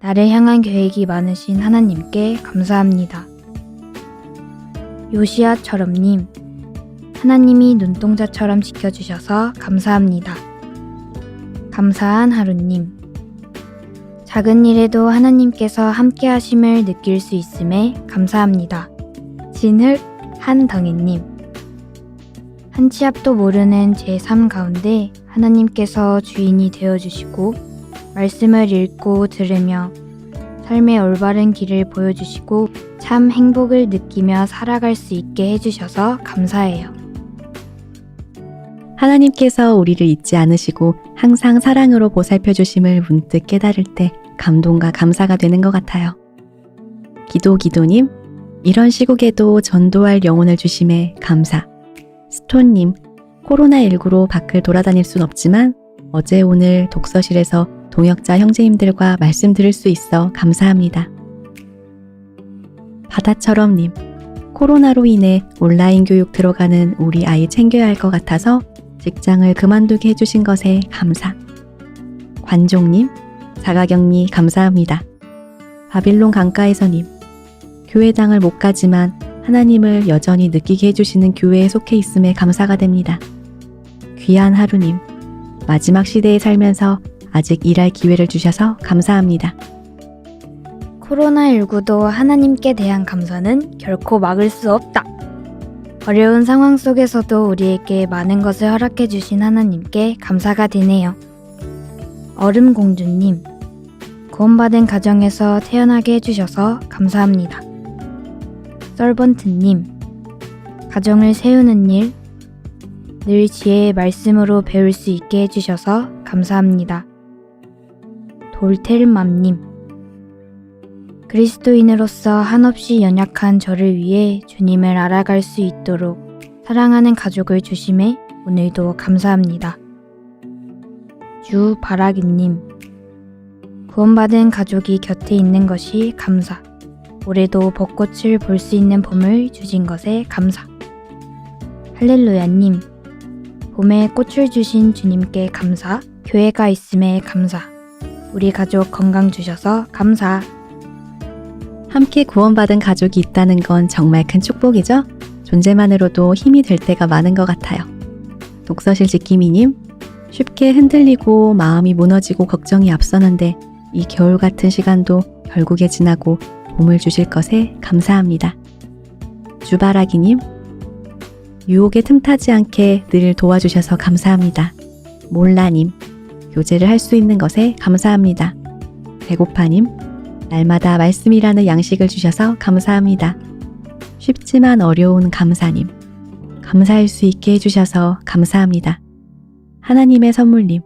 G: 나를 향한 계획이 많으신 하나님께 감사합니다. 요시아처럼님, 하나님이 눈동자처럼 지켜주셔서 감사합니다. 감사한 하루님, 작은 일에도 하나님께서 함께 하심을 느낄 수 있음에 감사합니다. 진흙 한덩이님, 한 치 앞도 모르는 제 삶 가운데 하나님께서 주인이 되어주시고 말씀을 읽고 들으며 삶의 올바른 길을 보여주시고 참 행복을 느끼며 살아갈 수 있게 해주셔서 감사해요.
A: 하나님께서 우리를 잊지 않으시고 항상 사랑으로 보살펴 주심을 문득 깨달을 때 감동과 감사가 되는 것 같아요. 기도님, 이런 시국에도 전도할 영혼을 주심에 감사. 스톤님, 코로나19로 밖을 돌아다닐 순 없지만 어제 오늘 독서실에서 동역자 형제님들과 말씀 들을 수 있어 감사합니다. 바다처럼님, 코로나로 인해 온라인 교육 들어가는 우리 아이 챙겨야 할 것 같아서 직장을 그만두게 해주신 것에 감사. 관종님, 자가격리 감사합니다. 바빌론 강가에서님, 교회당을 못 가지만 하나님을 여전히 느끼게 해주시는 교회에 속해 있음에 감사가 됩니다. 귀한 하루님, 마지막 시대에 살면서 아직 일할 기회를 주셔서 감사합니다.
G: 코로나19도 하나님께 대한 감사는 결코 막을 수 없다. 어려운 상황 속에서도 우리에게 많은 것을 허락해 주신 하나님께 감사가 되네요. 얼음공주님, 구원받은 가정에서 태어나게 해주셔서 감사합니다. 서번트님, 가정을 세우는 일, 늘 지혜의 말씀으로 배울 수 있게 해주셔서 감사합니다. 돌텔맘님, 그리스도인으로서 한없이 연약한 저를 위해 주님을 알아갈 수 있도록 사랑하는 가족을 주심에 오늘도 감사합니다. 주바라기님, 구원받은 가족이 곁에 있는 것이 감사. 올해도 벚꽃을 볼 수 있는 봄을 주신 것에 감사. 할렐루야님, 봄에 꽃을 주신 주님께 감사. 교회가 있음에 감사. 우리 가족 건강 주셔서 감사.
A: 함께 구원받은 가족이 있다는 건 정말 큰 축복이죠? 존재만으로도 힘이 될 때가 많은 것 같아요. 독서실 지키미님, 쉽게 흔들리고 마음이 무너지고 걱정이 앞서는데 이 겨울 같은 시간도 결국에 지나고 봄을 주실 것에 감사합니다. 주바라기님, 유혹에 틈타지 않게 늘 도와주셔서 감사합니다. 몰라님, 교제를 할 수 있는 것에 감사합니다. 배고파님, 날마다 말씀이라는 양식을 주셔서 감사합니다. 쉽지만 어려운 감사님, 감사할 수 있게 해주셔서 감사합니다. 하나님의 선물님,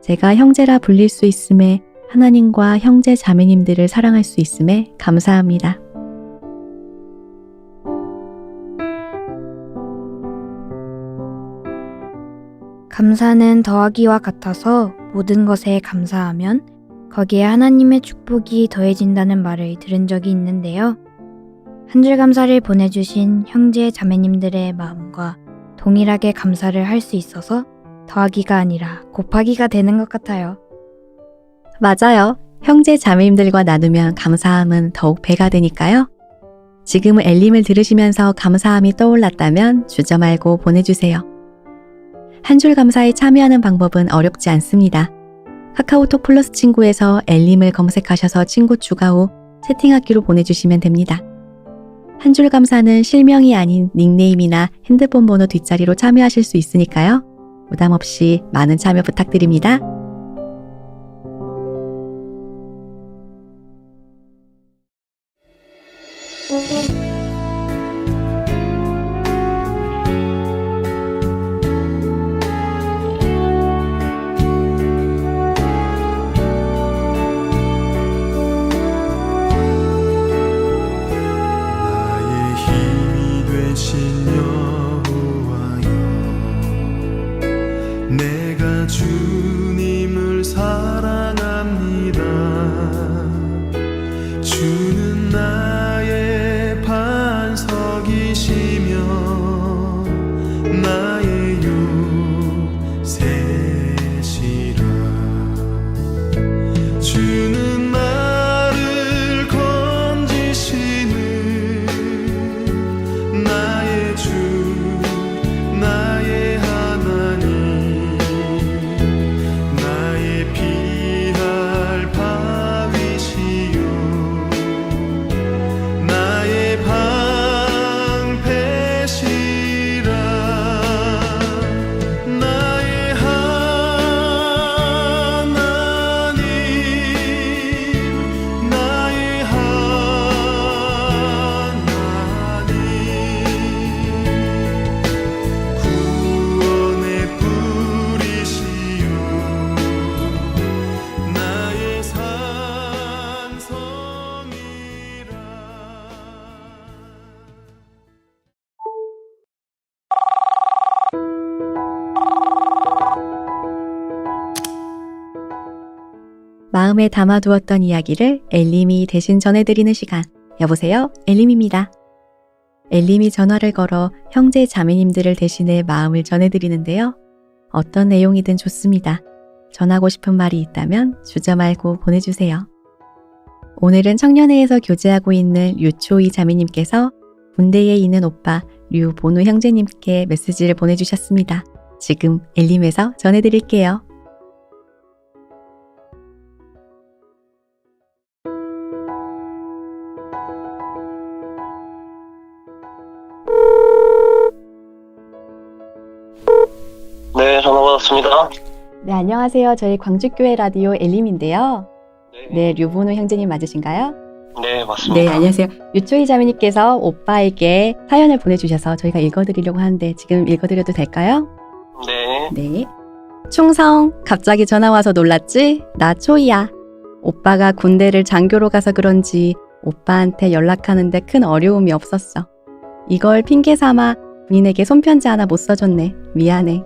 A: 제가 형제라 불릴 수 있음에 하나님과 형제 자매님들을 사랑할 수 있음에 감사합니다.
G: 감사는 더하기와 같아서 모든 것에 감사하면 거기에 하나님의 축복이 더해진다는 말을 들은 적이 있는데요. 한 줄 감사를 보내주신 형제 자매님들의 마음과 동일하게 감사를 할 수 있어서 더하기가 아니라 곱하기가 되는 것 같아요.
A: 맞아요. 형제 자매님들과 나누면 감사함은 더욱 배가 되니까요. 지금은 엘림을 들으시면서 감사함이 떠올랐다면 주저 말고 보내주세요. 한 줄 감사에 참여하는 방법은 어렵지 않습니다. 카카오톡 플러스 친구에서 엘림을 검색하셔서 친구 추가 후 채팅하기로 보내주시면 됩니다. 한 줄 감사는 실명이 아닌 닉네임이나 핸드폰 번호 뒷자리로 참여하실 수 있으니까요. 부담 없이 많은 참여 부탁드립니다.
D: 나의 힘이 되신 여호와여, 내가 주님을 사랑합니다. 주는 나의 반석이시며 나의 요새시라. 주는 나를 건지시는 나의 주, 나의 하나님, 나의 피할 바위시요 나의 방패시라. 나의 하나님, 나의 하나님, 구원의 뿌리시요 나의 산성이라.
A: 마음에 담아두었던 이야기를 엘림이 대신 전해드리는 시간. 여보세요? 엘림입니다. 엘림이 전화를 걸어 형제 자매님들을 대신해 마음을 전해드리는데요. 어떤 내용이든 좋습니다. 전하고 싶은 말이 있다면 주저 말고 보내주세요. 오늘은 청년회에서 교제하고 있는 류초이 자매님께서 군대에 있는 오빠 류보누 형제님께 메시지를 보내주셨습니다. 지금 엘림에서 전해드릴게요.
H: 네, 전화 받았습니다.
A: 네, 안녕하세요. 저희 광주교회 라디오 엘림인데요. 네, 류보누 형제님 맞으신가요?
H: 네, 맞습니다.
A: 네, 안녕하세요. 유초희 자매님께서 오빠에게 사연을 보내주셔서 저희가 읽어드리려고 하는데 지금 읽어드려도 될까요?
H: 네.
A: 네. 충성, 갑자기 전화 와서 놀랐지? 나 초이야. 오빠가 군대를 장교로 가서 그런지 오빠한테 연락하는데 큰 어려움이 없었어. 이걸 핑계 삼아 군인에게 손편지 하나 못 써줬네. 미안해.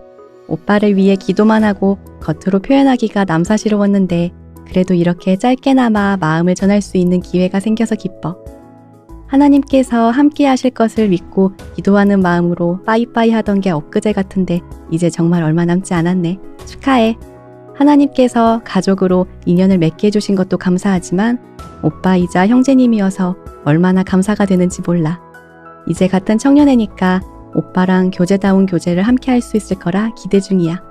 A: 오빠를 위해 기도만 하고 겉으로 표현하기가 남사스러웠는데 그래도 이렇게 짧게나마 마음을 전할 수 있는 기회가 생겨서 기뻐. 하나님께서 함께 하실 것을 믿고 기도하는 마음으로 빠이빠이 하던 게 엊그제 같은데 이제 정말 얼마 남지 않았네. 축하해. 하나님께서 가족으로 인연을 맺게 해주신 것도 감사하지만 오빠이자 형제님이어서 얼마나 감사가 되는지 몰라. 이제 같은 청년회니까 오빠랑 교제다운 교제를 함께 할 수 있을 거라 기대 중이야.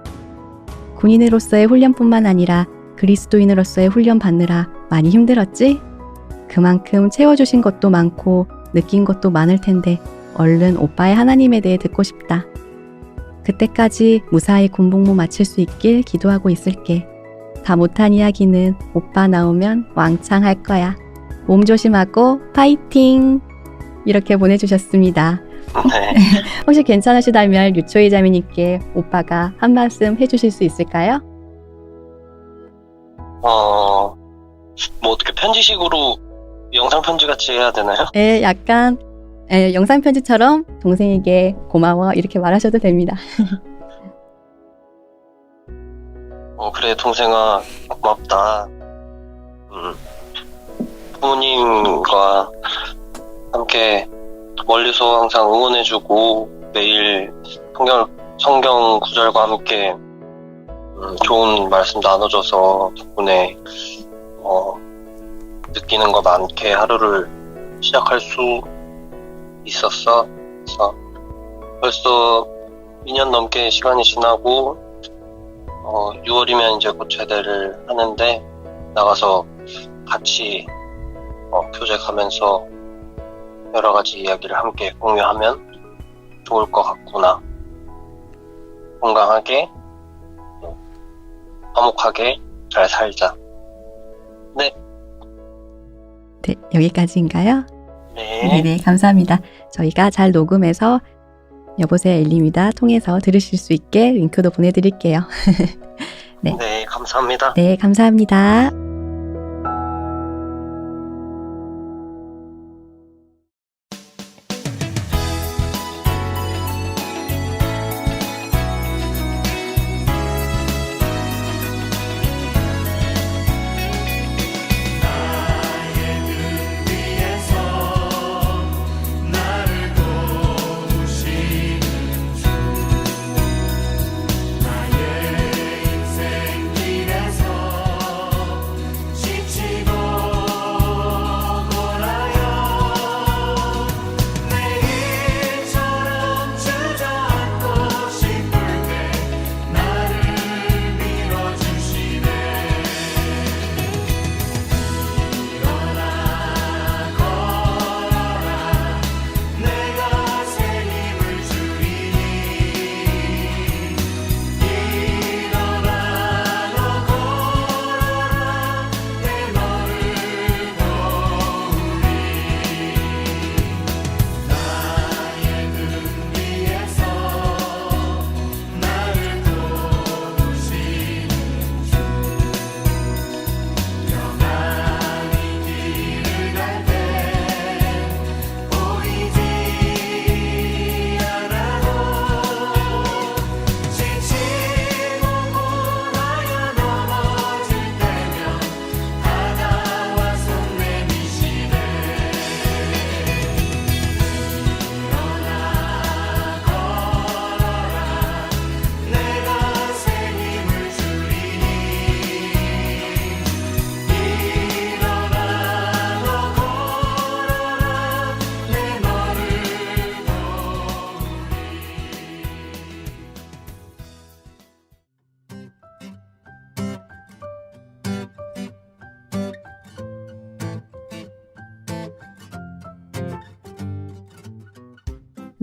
A: 군인으로서의 훈련뿐만 아니라 그리스도인으로서의 훈련 받느라 많이 힘들었지? 그만큼 채워주신 것도 많고 느낀 것도 많을 텐데 얼른 오빠의 하나님에 대해 듣고 싶다. 그때까지 무사히 군복무 마칠 수 있길 기도하고 있을게. 다 못한 이야기는 오빠 나오면 왕창 할 거야. 몸 조심하고 파이팅! 이렇게 보내주셨습니다.
H: 네.
A: 혹시 괜찮으시다면 유초이 자매님께 오빠가 한 말씀 해주실 수 있을까요?
H: 뭐 어떻게 편지식으로 영상 편지 같이 해야 되나요?
A: 네, 약간 영상 편지처럼 동생에게 고마워 이렇게 말하셔도 됩니다.
H: 그래 동생아 고맙다. 부모님과 함께 멀리서 항상 응원해주고 매일 성경 구절과 함께 좋은 말씀 나눠줘서 덕분에 느끼는 거 많게 하루를 시작할 수 있었어. 그래서 벌써 2년 넘게 시간이 지나고 6월이면 이제 곧 제대를 하는데 나가서 같이 교제 가면서 여러 가지 이야기를 함께 공유하면 좋을 것 같구나. 건강하게 화목하게 잘 살자. 네.
A: 네, 여기까지인가요?
H: 네.
A: 네, 감사합니다. 저희가 잘 녹음해서 여보세요 엘리입니다 통해서 들으실 수 있게 링크도 보내드릴게요. 네.
H: 네, 감사합니다.
A: 네, 감사합니다.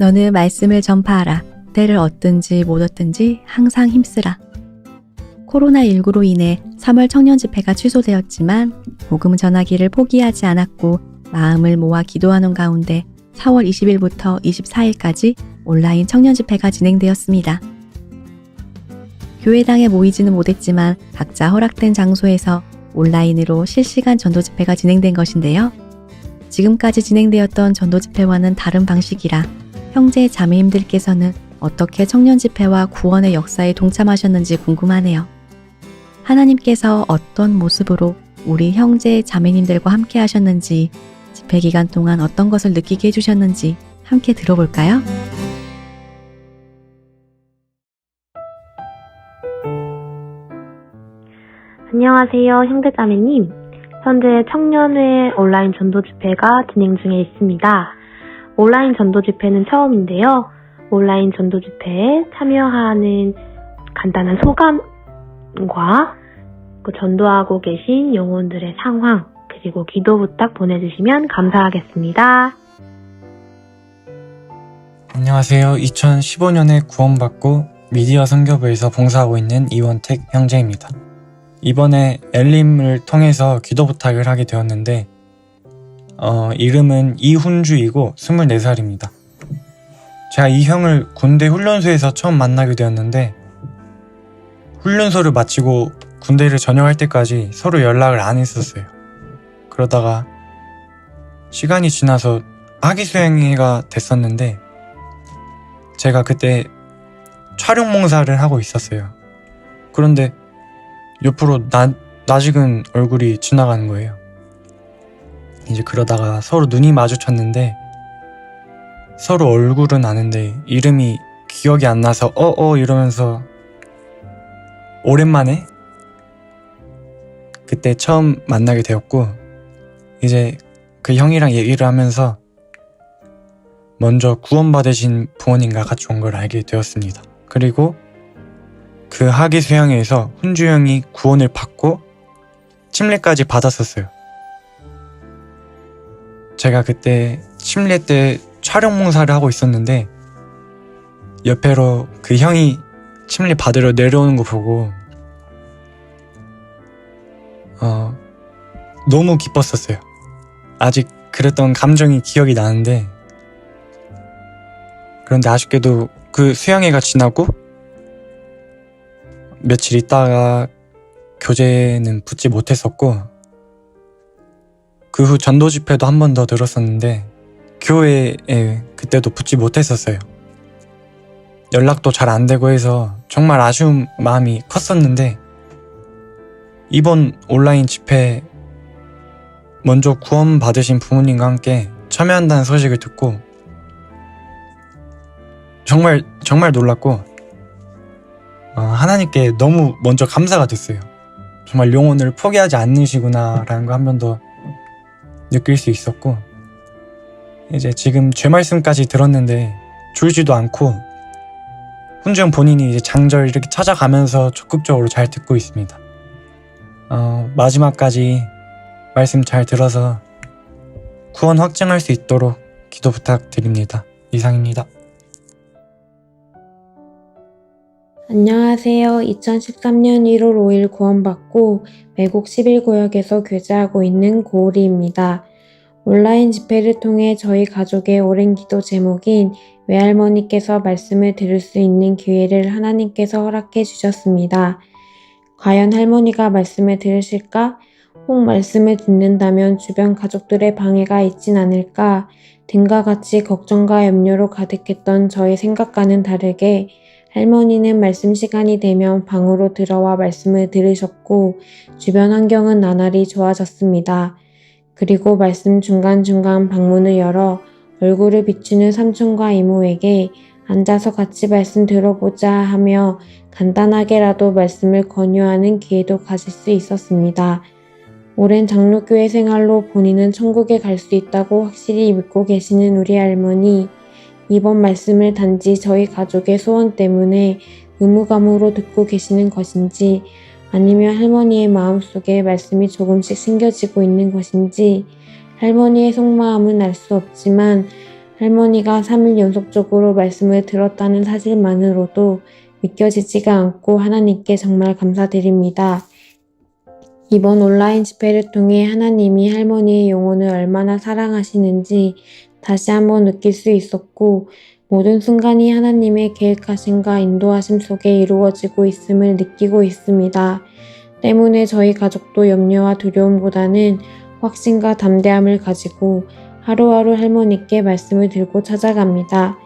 A: 너는 말씀을 전파하라. 때를 얻든지 못 얻든지 항상 힘쓰라. 코로나19로 인해 3월 청년집회가 취소되었지만 복음 전하기를 포기하지 않았고 마음을 모아 기도하는 가운데 4월 20일부터 24일까지 온라인 청년집회가 진행되었습니다. 교회당에 모이지는 못했지만 각자 허락된 장소에서 온라인으로 실시간 전도 집회가 진행된 것인데요. 지금까지 진행되었던 전도 집회와는 다른 방식이라 형제 자매님들께서는 어떻게 청년 집회와 구원의 역사에 동참하셨는지 궁금하네요. 하나님께서 어떤 모습으로 우리 형제 자매님들과 함께 하셨는지, 집회 기간 동안 어떤 것을 느끼게 해주셨는지 함께 들어볼까요?
I: 안녕하세요, 형제자매님. 현재 청년회 온라인 전도 집회가 진행 중에 있습니다. 온라인 전도 집회는 처음인데요. 온라인 전도 집회에 참여하는 간단한 소감과 전도하고 계신 영혼들의 상황, 그리고 기도 부탁 보내주시면 감사하겠습니다.
J: 안녕하세요. 2015년에 구원받고 미디어 선교부에서 봉사하고 있는 이원택 형제입니다. 이번에 엘림을 통해서 기도 부탁을 하게 되었는데 이름은 이훈주이고 24살입니다. 제가 이 형을 군대 훈련소에서 처음 만나게 되었는데 훈련소를 마치고 군대를 전역할 때까지 서로 연락을 안 했었어요. 그러다가 시간이 지나서 학위수행회가 됐었는데 제가 그때 촬영 봉사를 하고 있었어요. 그런데 옆으로 낯익은 얼굴이 지나가는 거예요. 이제 그러다가 서로 눈이 마주쳤는데 서로 얼굴은 아는데 이름이 기억이 안 나서 이러면서 오랜만에 그때 처음 만나게 되었고, 이제 그 형이랑 얘기를 하면서 먼저 구원받으신 부모님과 같이 온 걸 알게 되었습니다. 그리고 그 학위 수양회에서 훈주 형이 구원을 받고 침례까지 받았었어요. 제가 그때 침례 때 촬영 봉사를 하고 있었는데 옆에로 그 형이 침례 받으러 내려오는 거 보고 너무 기뻤었어요. 아직 그랬던 감정이 기억이 나는데, 그런데 아쉽게도 그 수양회가 지나고 며칠 있다가 교제는 붙지 못했었고, 그 후 전도 집회도 한 번 더 들었었는데 교회에 그때도 붙지 못했었어요. 연락도 잘 안 되고 해서 정말 아쉬운 마음이 컸었는데, 이번 온라인 집회 먼저 구원 받으신 부모님과 함께 참여한다는 소식을 듣고 정말 놀랐고 하나님께 너무 먼저 감사가 됐어요. 정말 영혼을 포기하지 않으시구나 라는 거 한 번 더 느낄 수 있었고, 이제 지금 죄 말씀까지 들었는데 졸지도 않고 훈주형 본인이 이제 장절 이렇게 찾아가면서 적극적으로 잘 듣고 있습니다. 마지막까지 말씀 잘 들어서 구원 확증할 수 있도록 기도 부탁드립니다. 이상입니다.
I: 안녕하세요. 2013년 1월 5일 구원받고 외국 11구역에서 교제하고 있는 고우리입니다. 온라인 집회를 통해 저희 가족의 오랜 기도 제목인 외할머니께서 말씀을 들을 수 있는 기회를 하나님께서 허락해 주셨습니다. 과연 할머니가 말씀을 들으실까? 혹 말씀을 듣는다면 주변 가족들의 방해가 있진 않을까? 등과 같이 걱정과 염려로 가득했던 저의 생각과는 다르게 할머니는 말씀 시간이 되면 방으로 들어와 말씀을 들으셨고 주변 환경은 나날이 좋아졌습니다. 그리고 말씀 중간중간 방문을 열어 얼굴을 비추는 삼촌과 이모에게 앉아서 같이 말씀 들어보자 하며 간단하게라도 말씀을 권유하는 기회도 가질 수 있었습니다. 오랜 장로교회 생활로 본인은 천국에 갈 수 있다고 확실히 믿고 계시는 우리 할머니, 이번 말씀을 단지 저희 가족의 소원 때문에 의무감으로 듣고 계시는 것인지, 아니면 할머니의 마음속에 말씀이 조금씩 심겨지고 있는 것인지, 할머니의 속마음은 알 수 없지만 할머니가 3일 연속적으로 말씀을 들었다는 사실만으로도 믿겨지지가 않고 하나님께 정말 감사드립니다. 이번 온라인 집회를 통해 하나님이 할머니의 영혼을 얼마나 사랑하시는지 다시 한번 느낄 수 있었고, 모든 순간이 하나님의 계획하심과 인도하심 속에 이루어지고 있음을 느끼고 있습니다. 때문에 저희 가족도 염려와 두려움보다는 확신과 담대함을 가지고 하루하루 할머니께 말씀을 들고 찾아갑니다.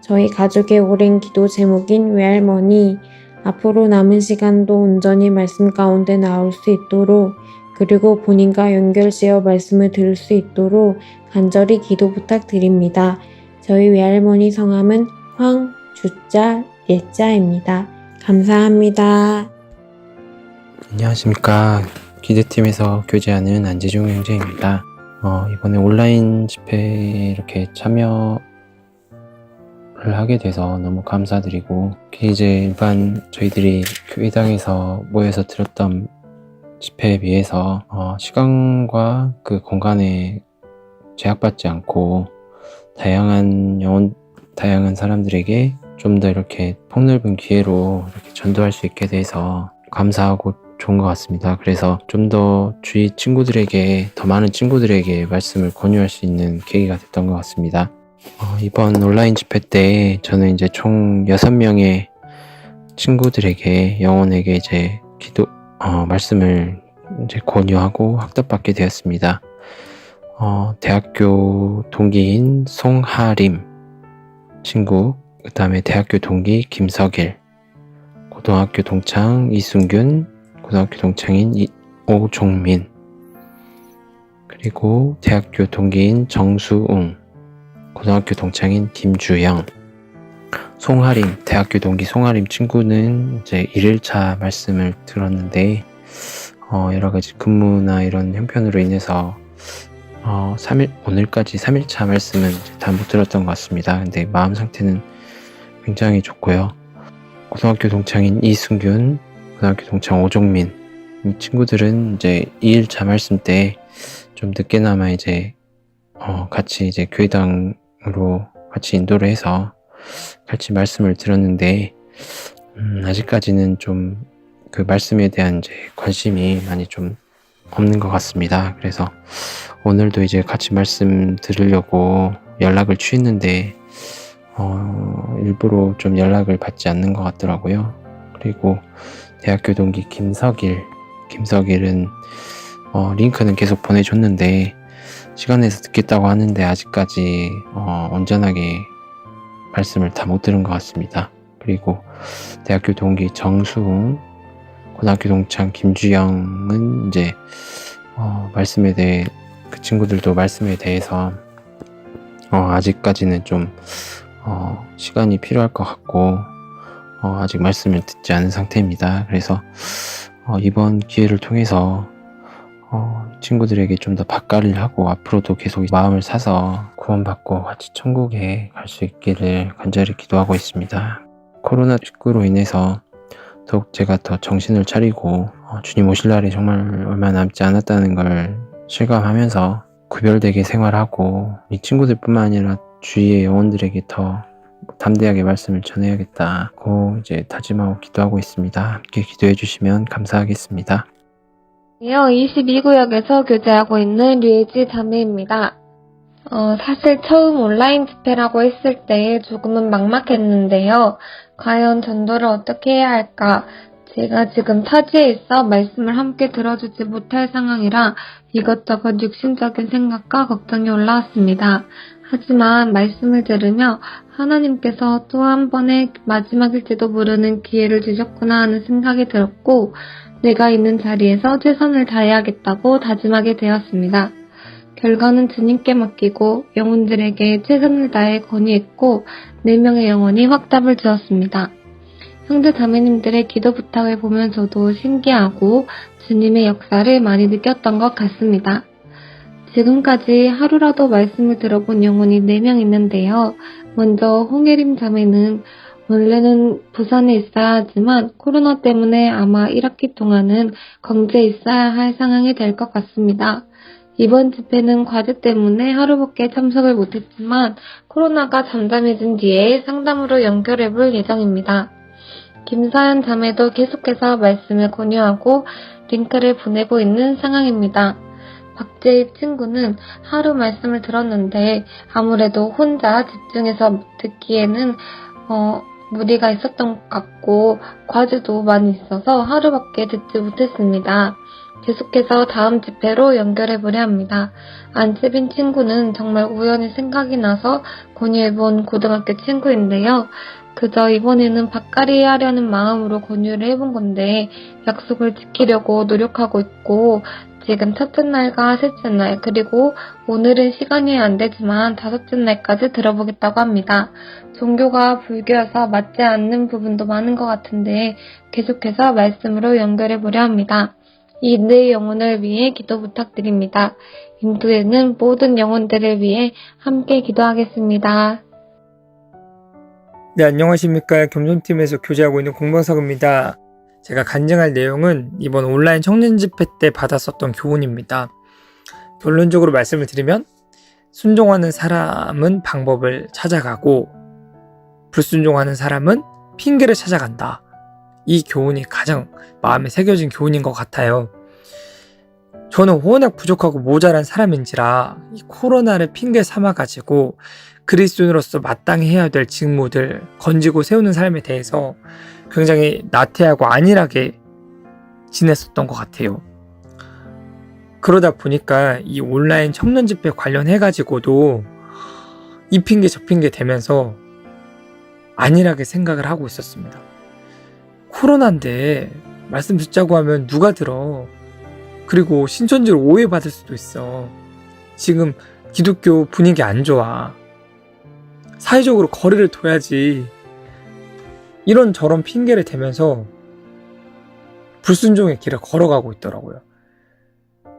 I: 저희 가족의 오랜 기도 제목인 외할머니, 앞으로 남은 시간도 온전히 말씀 가운데 나올 수 있도록 그리고 본인과 연결지어 말씀을 들을 수 있도록 간절히 기도 부탁드립니다. 저희 외할머니 성함은 황주자 일자입니다. 감사합니다.
K: 안녕하십니까. 기대팀에서 교제하는 안재중 형제입니다. 이번에 온라인 집회에 이렇게 참여를 하게 돼서 너무 감사드리고, 이제 일반 저희들이 교회당에서 모여서 들었던 집회에 비해서 시간과 그 공간에 제약받지 않고 다양한 사람들에게 좀 더 이렇게 폭넓은 기회로 이렇게 전도할 수 있게 돼서 감사하고 좋은 것 같습니다. 그래서 좀 더 주위 친구들에게, 더 많은 친구들에게 말씀을 권유할 수 있는 계기가 됐던 것 같습니다. 이번 온라인 집회 때 저는 이제 총 6명의 친구들에게, 영혼에게 이제 말씀을 이제 권유하고 학답받게 되었습니다. 대학교 동기인 송하림 친구, 그 다음에 대학교 동기 김석일, 고등학교 동창 이순균, 고등학교 동창인 오종민, 그리고 대학교 동기인 정수웅, 고등학교 동창인 김주영. 송하림, 대학교 동기 송하림 친구는 이제 1일차 말씀을 들었는데 여러 가지 근무나 이런 형편으로 인해서 오늘까지 3일차 말씀은 다 못 들었던 것 같습니다. 근데 마음 상태는 굉장히 좋고요. 고등학교 동창인 이승균, 고등학교 동창 오종민, 이 친구들은 이제 2일차 말씀 때 좀 늦게나마 이제 같이 이제 교회당으로 같이 인도를 해서 같이 말씀을 들었는데 아직까지는 좀 그 말씀에 대한 이제 관심이 많이 좀 없는 것 같습니다. 그래서 오늘도 이제 같이 말씀 들으려고 연락을 취했는데 일부러 좀 연락을 받지 않는 것 같더라고요. 그리고 대학교 동기 김석일은 링크는 계속 보내줬는데 시간 내서 듣겠다고 하는데 아직까지 온전하게 말씀을 다 못 들은 것 같습니다. 그리고 대학교 동기 정수웅, 고등학교 동창 김주영은 이제 말씀에 대해, 그 친구들도 말씀에 대해서 아직까지는 좀 시간이 필요할 것 같고 아직 말씀을 듣지 않은 상태입니다. 그래서 이번 기회를 통해서 친구들에게 좀 더 밭갈이를 하고 앞으로도 계속 마음을 사서 구원받고 같이 천국에 갈 수 있기를 간절히 기도하고 있습니다. 코로나19로 인해서 더욱 제가 더 정신을 차리고 주님 오실 날이 정말 얼마 남지 않았다는 걸 실감하면서 구별되게 생활하고 이 친구들뿐만 아니라 주위의 영혼들에게 더 담대하게 말씀을 전해야겠다고 이제 다짐하고 기도하고 있습니다. 함께 기도해 주시면 감사하겠습니다.
I: 22구역에서 교제하고 있는 류혜지 자매입니다. 사실 처음 온라인 집회라고 했을 때 조금은 막막했는데요. 과연 전도를 어떻게 해야 할까? 제가 지금 타지에 있어 말씀을 함께 들어주지 못할 상황이라 이것저것 육신적인 생각과 걱정이 올라왔습니다. 하지만 말씀을 들으며 하나님께서 또 한 번의 마지막일지도 모르는 기회를 주셨구나 하는 생각이 들었고 내가 있는 자리에서 최선을 다해야겠다고 다짐하게 되었습니다. 결과는 주님께 맡기고 영혼들에게 최선을 다해 건의했고 4명의 영혼이 확답을 주었습니다. 형제 자매님들의 기도 부탁을 보면서도 신기하고 주님의 역사를 많이 느꼈던 것 같습니다. 지금까지 하루라도 말씀을 들어본 영혼이 4명 있는데요. 먼저 홍예림 자매는 원래는 부산에 있어야 하지만 코로나 때문에 아마 1학기 동안은 광주에 있어야 할 상황이 될 것 같습니다. 이번 집회는 과제 때문에 하루밖에 참석을 못했지만 코로나가 잠잠해진 뒤에 상담으로 연결해볼 예정입니다. 김사연 자매도 계속해서 말씀을 권유하고 링크를 보내고 있는 상황입니다. 박재희 친구는 하루 말씀을 들었는데 아무래도 혼자 집중해서 듣기에는 무리가 있었던 것 같고 과제도 많이 있어서 하루밖에 듣지 못했습니다. 계속해서 다음 집회로 연결해보려 합니다. 안채빈 친구는 정말 우연히 생각이 나서 권유해본 고등학교 친구인데요. 그저 이번에는 밭갈이 하려는 마음으로 권유를 해본 건데 약속을 지키려고 노력하고 있고 지금 첫째 날과 셋째 날 그리고 오늘은 시간이 안 되지만 다섯째 날까지 들어보겠다고 합니다. 종교가 불교여서 맞지 않는 부분도 많은 것 같은데 계속해서 말씀으로 연결해보려 합니다. 이 네 영혼을 위해 기도 부탁드립니다. 인도에는 모든 영혼들을 위해 함께 기도하겠습니다.
L: 네, 안녕하십니까. 겸손팀에서 교제하고 있는 공병석입니다. 제가 간증할 내용은 이번 온라인 청년 집회 때 받았었던 교훈입니다. 결론적으로 말씀을 드리면 순종하는 사람은 방법을 찾아가고 불순종하는 사람은 핑계를 찾아간다. 이 교훈이 가장 마음에 새겨진 교훈인 것 같아요. 저는 워낙 부족하고 모자란 사람인지라 이 코로나를 핑계 삼아가지고 그리스도인으로서 마땅히 해야 될 직무들 건지고 세우는 삶에 대해서 굉장히 나태하고 안일하게 지냈었던 것 같아요. 그러다 보니까 이 온라인 청년 집회 관련해가지고도 이 핑계 저 핑계 대면서 안일하게 생각을 하고 있었습니다. 코로나인데 말씀 듣자고 하면 누가 들어. 그리고 신천지로 오해받을 수도 있어. 지금 기독교 분위기 안 좋아. 사회적으로 거리를 둬야지. 이런저런 핑계를 대면서 불순종의 길을 걸어가고 있더라고요.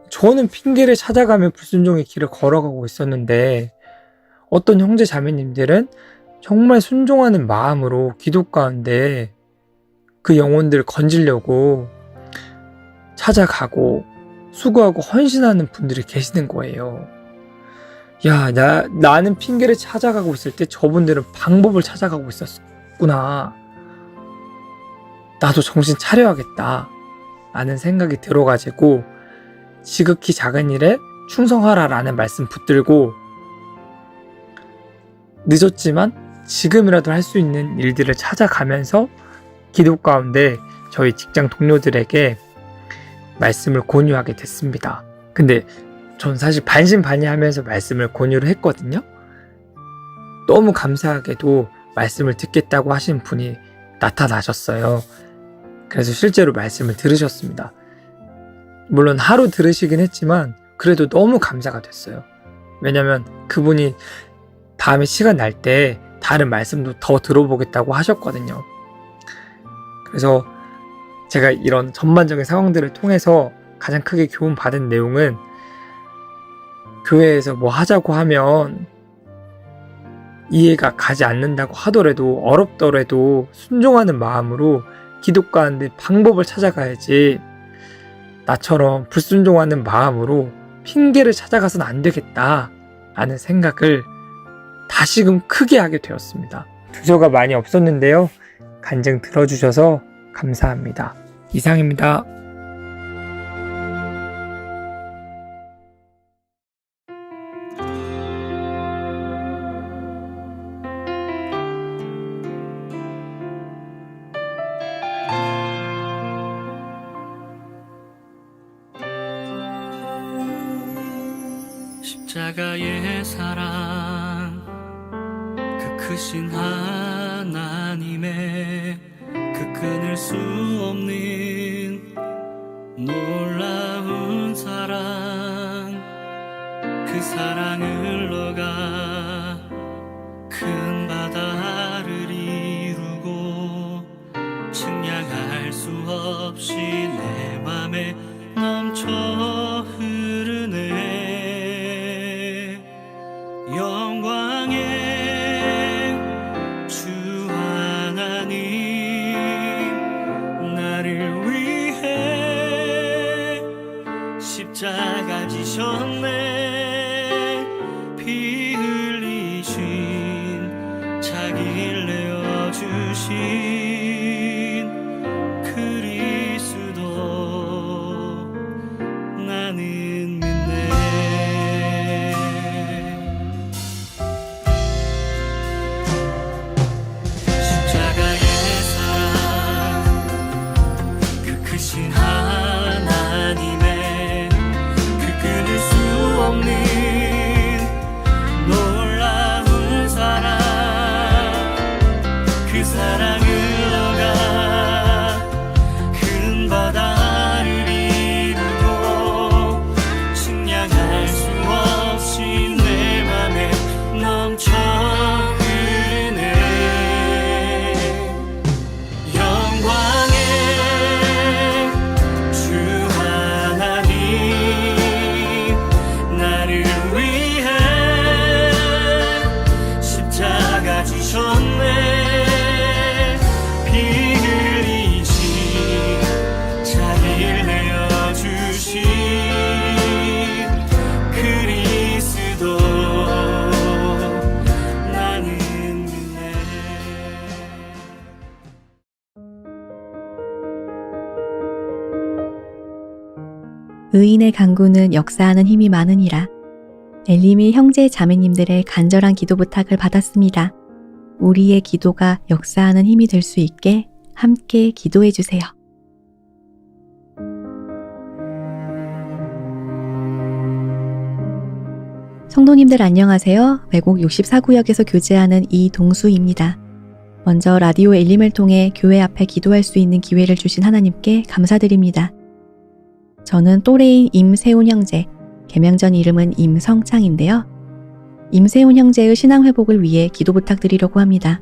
L: 저는 핑계를 찾아가며 불순종의 길을 걸어가고 있었는데 어떤 형제 자매님들은 정말 순종하는 마음으로 기도 가운데 그 영혼들을 건지려고 찾아가고 수고하고 헌신하는 분들이 계시는 거예요. 야, 나는 핑계를 찾아가고 있을 때 저분들은 방법을 찾아가고 있었구나. 나도 정신 차려야겠다 라는 생각이 들어가지고 지극히 작은 일에 충성하라 라는 말씀 붙들고 늦었지만 지금이라도 할 수 있는 일들을 찾아가면서 기도 가운데 저희 직장 동료들에게 말씀을 권유하게 됐습니다. 근데 전 사실 반신반의하면서 말씀을 권유를 했거든요. 너무 감사하게도 말씀을 듣겠다고 하신 분이 나타나셨어요. 그래서 실제로 말씀을 들으셨습니다. 물론 하루 들으시긴 했지만 그래도 너무 감사가 됐어요. 왜냐면 그분이 다음에 시간 날 때 다른 말씀도 더 들어보겠다고 하셨거든요. 그래서 제가 이런 전반적인 상황들을 통해서 가장 크게 교훈 받은 내용은 교회에서 뭐 하자고 하면 이해가 가지 않는다고 하더라도 어렵더라도 순종하는 마음으로 기도 가운데 방법을 찾아가야지 나처럼 불순종하는 마음으로 핑계를 찾아가서는 안 되겠다 라는 생각을 다시금 크게 하게 되었습니다. 주저가 많이 없었는데요. 간증 들어주셔서 감사합니다. 이상입니다.
C: 십자가의 사랑 그 크신 하나님의 그 끊을 수 없는 놀라운 사랑 그 사랑을 너가 큰 바다를 이루고 측량할 수 없이 내 맘에 넘쳐 흐르네 영광의 주 하나님 나를 위해 십자가 지셨네 피 흘리신 자기를 내어주신 그리스도 나는 믿네 십자가
A: 의인의 간구는 역사하는 힘이 많으니라. 엘림이 형제 자매님들의 간절한 기도 부탁을 받았습니다. 우리의 기도가 역사하는 힘이 될 수 있게 함께 기도해 주세요. 성도님들 안녕하세요. 외곡 64구역에서 교제하는 이동수입니다. 먼저 라디오 엘림을 통해 교회 앞에 기도할 수 있는 기회를 주신 하나님께 감사드립니다. 저는 또래인 임세훈 형제, 개명전 이름은 임성창인데요. 임세훈 형제의 신앙 회복을 위해 기도 부탁드리려고 합니다.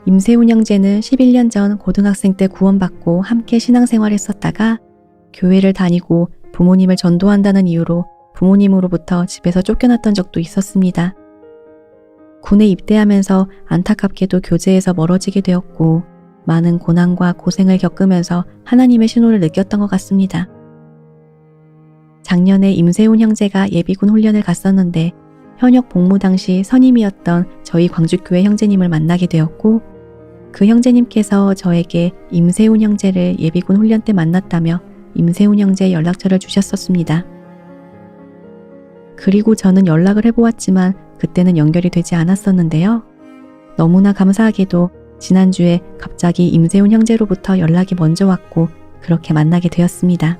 A: 임세훈 형제는 11년 전 고등학생 때 구원받고 함께 신앙생활했었다가 교회를 다니고 부모님을 전도한다는 이유로 부모님으로부터 집에서 쫓겨났던 적도 있었습니다. 군에 입대하면서 안타깝게도 교제에서 멀어지게 되었고 많은 고난과 고생을 겪으면서 하나님의 신호를 느꼈던 것 같습니다. 작년에 임세훈 형제가 예비군 훈련을 갔었는데 현역 복무 당시 선임이었던 저희 광주교회 형제님을 만나게 되었고 그 형제님께서 저에게 임세훈 형제를 예비군 훈련 때 만났다며 임세훈 형제의 연락처를 주셨었습니다. 그리고 저는 연락을 해보았지만 그때는 연결이 되지 않았었는데요. 너무나 감사하게도 지난주에 갑자기 임세훈 형제로부터 연락이 먼저 왔고 그렇게 만나게 되었습니다.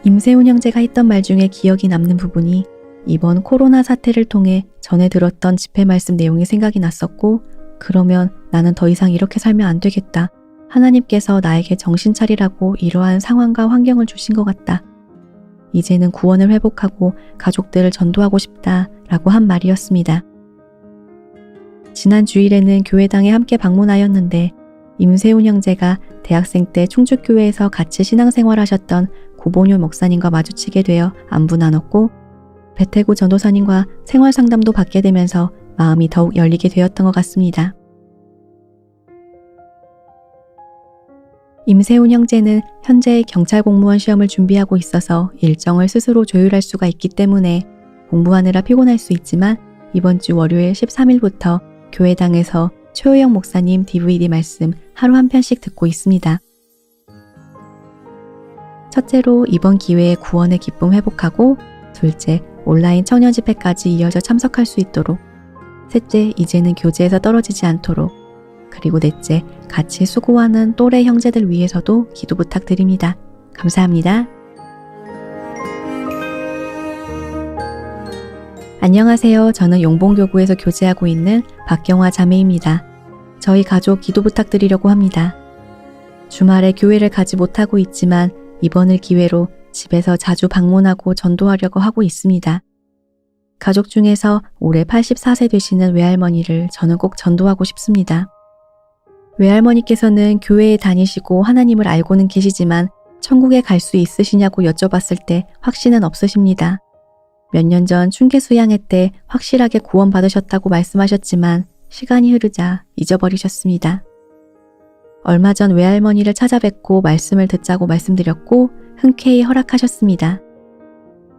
A: 임세훈 형제가 했던 말 중에 기억이 남는 부분이 이번 코로나 사태를 통해 전에 들었던 집회 말씀 내용이 생각이 났었고 그러면 나는 더 이상 이렇게 살면 안 되겠다. 하나님께서 나에게 정신 차리라고 이러한 상황과 환경을 주신 것 같다. 이제는 구원을 회복하고 가족들을 전도하고 싶다라고 한 말이었습니다. 지난 주일에는 교회당에 함께 방문하였는데 임세훈 형제가 대학생 때 충주교회에서 같이 신앙생활하셨던 고본효 목사님과 마주치게 되어 안부 나눴고 배태구 전도사님과 생활상담도 받게 되면서 마음이 더욱 열리게 되었던 것 같습니다. 임세훈 형제는 현재 경찰 공무원 시험을 준비하고 있어서 일정을 스스로 조율할 수가 있기 때문에 공부하느라 피곤할 수 있지만 이번 주 월요일 13일부터 교회당에서 최호영 목사님 DVD 말씀 하루 한 편씩 듣고 있습니다. 첫째로 이번 기회에 구원의 기쁨 회복하고 둘째 온라인 청년 집회까지 이어져 참석할 수 있도록 셋째 이제는 교제에서 떨어지지 않도록 그리고 넷째, 같이 수고하는 또래 형제들 위해서도 기도 부탁드립니다. 감사합니다. 안녕하세요. 저는 용봉교구에서 교제하고 있는 박경화 자매입니다. 저희 가족 기도 부탁드리려고 합니다. 주말에 교회를 가지 못하고 있지만 이번을 기회로 집에서 자주 방문하고 전도하려고 하고 있습니다. 가족 중에서 올해 84세 되시는 외할머니를 저는 꼭 전도하고 싶습니다. 외할머니께서는 교회에 다니시고 하나님을 알고는 계시지만 천국에 갈 수 있으시냐고 여쭤봤을 때 확신은 없으십니다. 몇 년 전 충계 수양회 때 확실하게 구원받으셨다고 말씀하셨지만 시간이 흐르자 잊어버리셨습니다. 얼마 전 외할머니를 찾아뵙고 말씀을 듣자고 말씀드렸고 흔쾌히 허락하셨습니다.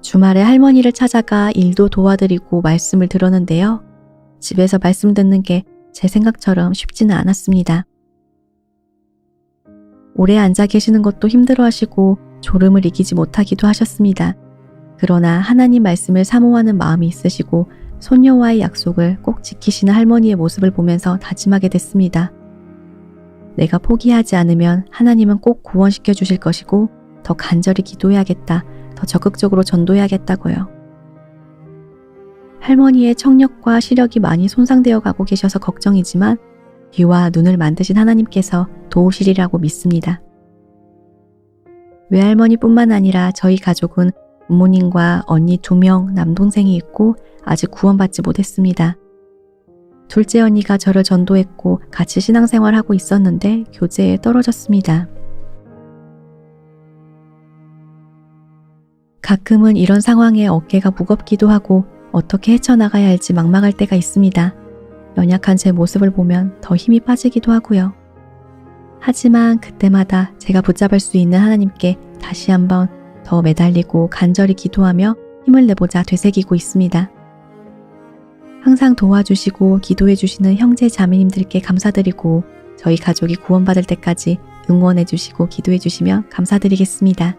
A: 주말에 할머니를 찾아가 일도 도와드리고 말씀을 들었는데요. 집에서 말씀 듣는 게 제 생각처럼 쉽지는 않았습니다. 오래 앉아 계시는 것도 힘들어 하시고 졸음을 이기지 못하기도 하셨습니다. 그러나 하나님 말씀을 사모하는 마음이 있으시고 손녀와의 약속을 꼭 지키시는 할머니의 모습을 보면서 다짐하게 됐습니다. 내가 포기하지 않으면 하나님은 꼭 구원시켜 주실 것이고 더 간절히 기도해야겠다, 더 적극적으로 전도해야겠다고요. 할머니의 청력과 시력이 많이 손상되어 가고 계셔서 걱정이지만 귀와 눈을 만드신 하나님께서 도우시리라고 믿습니다. 외할머니뿐만 아니라 저희 가족은 부모님과 언니 2명, 남동생이 있고 아직 구원받지 못했습니다. 둘째 언니가 저를 전도했고 같이 신앙생활하고 있었는데 교제에 떨어졌습니다. 가끔은 이런 상황에 어깨가 무겁기도 하고 어떻게 헤쳐나가야 할지 막막할 때가 있습니다. 연약한 제 모습을 보면 더 힘이 빠지기도 하고요. 하지만 그때마다 제가 붙잡을 수 있는 하나님께 다시 한번 더 매달리고 간절히 기도하며 힘을 내보자 되새기고 있습니다. 항상 도와주시고 기도해 주시는 형제 자매님들께 감사드리고 저희 가족이 구원받을 때까지 응원해 주시고 기도해 주시면 감사드리겠습니다.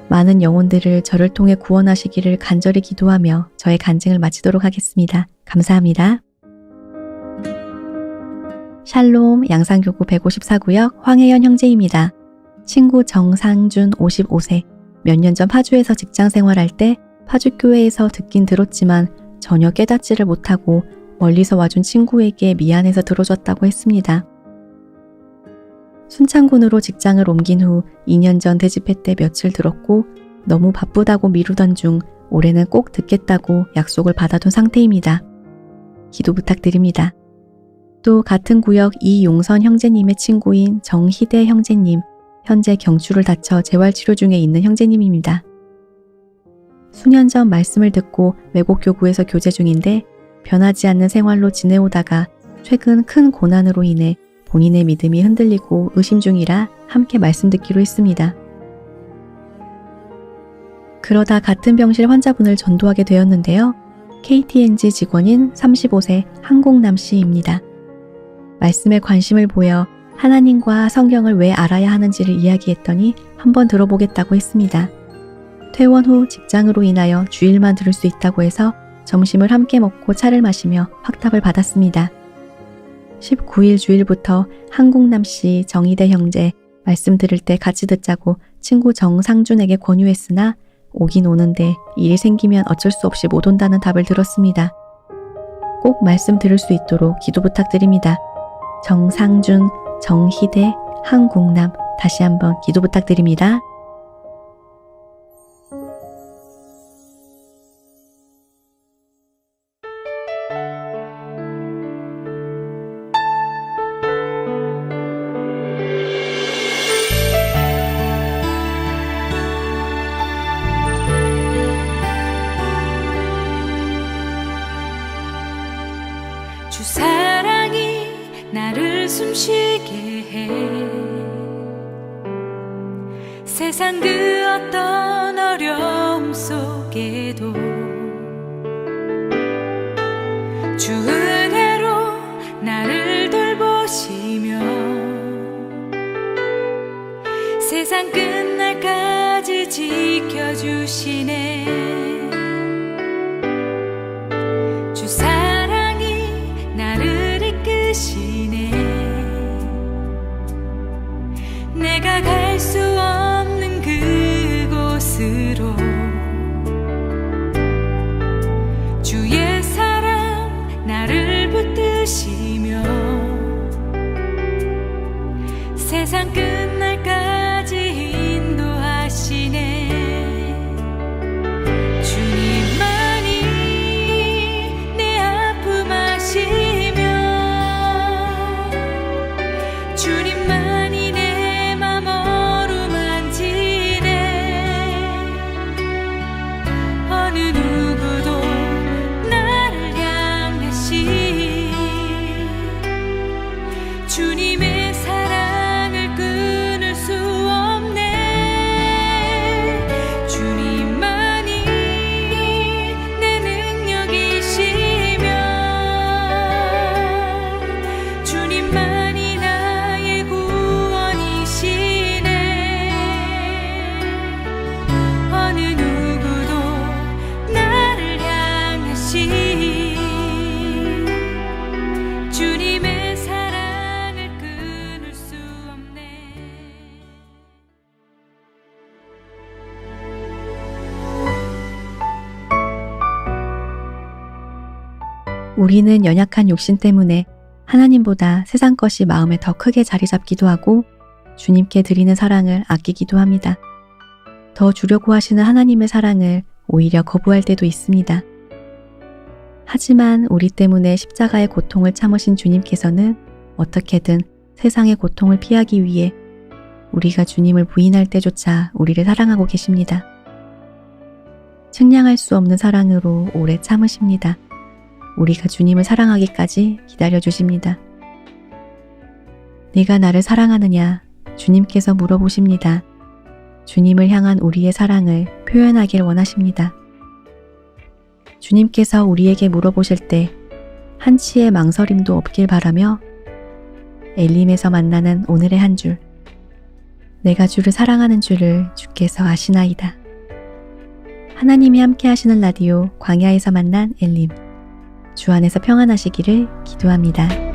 A: 많은 영혼들을 저를 통해 구원하시기를 간절히 기도하며 저의 간증을 마치도록 하겠습니다. 감사합니다. 샬롬 양산교구 154구역 황혜연 형제입니다. 친구 정상준 55세. 몇 년 전 파주에서 직장 생활할 때 파주교회에서 듣긴 들었지만 전혀 깨닫지를 못하고 멀리서 와준 친구에게 미안해서 들어줬다고 했습니다. 순창군으로 직장을 옮긴 후 2년 전 대집회 때 며칠 들었고 너무 바쁘다고 미루던 중 올해는 꼭 듣겠다고 약속을 받아둔 상태입니다. 기도 부탁드립니다. 또 같은 구역 이용선 형제님의 친구인 정희대 형제님, 현재 경추를 다쳐 재활치료 중에 있는 형제님입니다. 수년 전 말씀을 듣고 외국교구에서 교제 중인데 변하지 않는 생활로 지내오다가 최근 큰 고난으로 인해 본인의 믿음이 흔들리고 의심 중이라 함께 말씀 듣기로 했습니다. 그러다 같은 병실 환자분을 전도하게 되었는데요. KTNG 직원인 35세 한국남 씨입니다. 말씀에 관심을 보여 하나님과 성경을 왜 알아야 하는지를 이야기했더니 한번 들어보겠다고 했습니다. 퇴원 후 직장으로 인하여 주일만 들을 수 있다고 해서 점심을 함께 먹고 차를 마시며 확답을 받았습니다. 19일 주일부터 한국남 씨, 정희대 형제 말씀 들을 때 같이 듣자고 친구 정상준에게 권유했으나 오긴 오는데 일이 생기면 어쩔 수 없이 못 온다는 답을 들었습니다. 꼭 말씀 들을 수 있도록 기도 부탁드립니다. 정상준, 정희대, 한국남 다시 한번 기도 부탁드립니다.
M: 주 사랑이 나를 숨쉬게 해 세상 그 어떤 어려움 속에도 주 은혜로 나를 돌보시며 세상 끝날까지 지켜주시네. 주 사랑이 나를 이끄시네. 내가 갈 수 없는 그곳으로 주의 사랑 나를 붙드시며 세상 끝날까지 인도하시네. 주님만이 내 아픔 아시며 주님만이 내 맘 어루만지네. 어느 누구도 나를 향하시 주님의 사랑을 끊을 수 없네. 주님만이 내 능력이시며 주님만이 나의 구원이시네. 어느 누구도 나를 향하시 주님의 사랑을 끊을 수 없네.
A: 우리는 연약한 욕심 때문에 하나님보다 세상 것이 마음에 더 크게 자리 잡기도 하고 주님께 드리는 사랑을 아끼기도 합니다. 더 주려고 하시는 하나님의 사랑을 오히려 거부할 때도 있습니다. 하지만 우리 때문에 십자가의 고통을 참으신 주님께서는 어떻게든 세상의 고통을 피하기 위해 우리가 주님을 부인할 때조차 우리를 사랑하고 계십니다. 측량할 수 없는 사랑으로 오래 참으십니다. 우리가 주님을 사랑하기까지 기다려주십니다. 네가 나를 사랑하느냐? 주님께서 물어보십니다. 주님을 향한 우리의 사랑을 표현하길 원하십니다. 주님께서 우리에게 물어보실 때 한치의 망설임도 없길 바라며 엘림에서 만나는 오늘의 한 줄. 내가 주를 사랑하는 줄을 주께서 아시나이다. 하나님이 함께 하시는 라디오 광야에서 만난 엘림. 주 안에서 평안하시기를 기도합니다.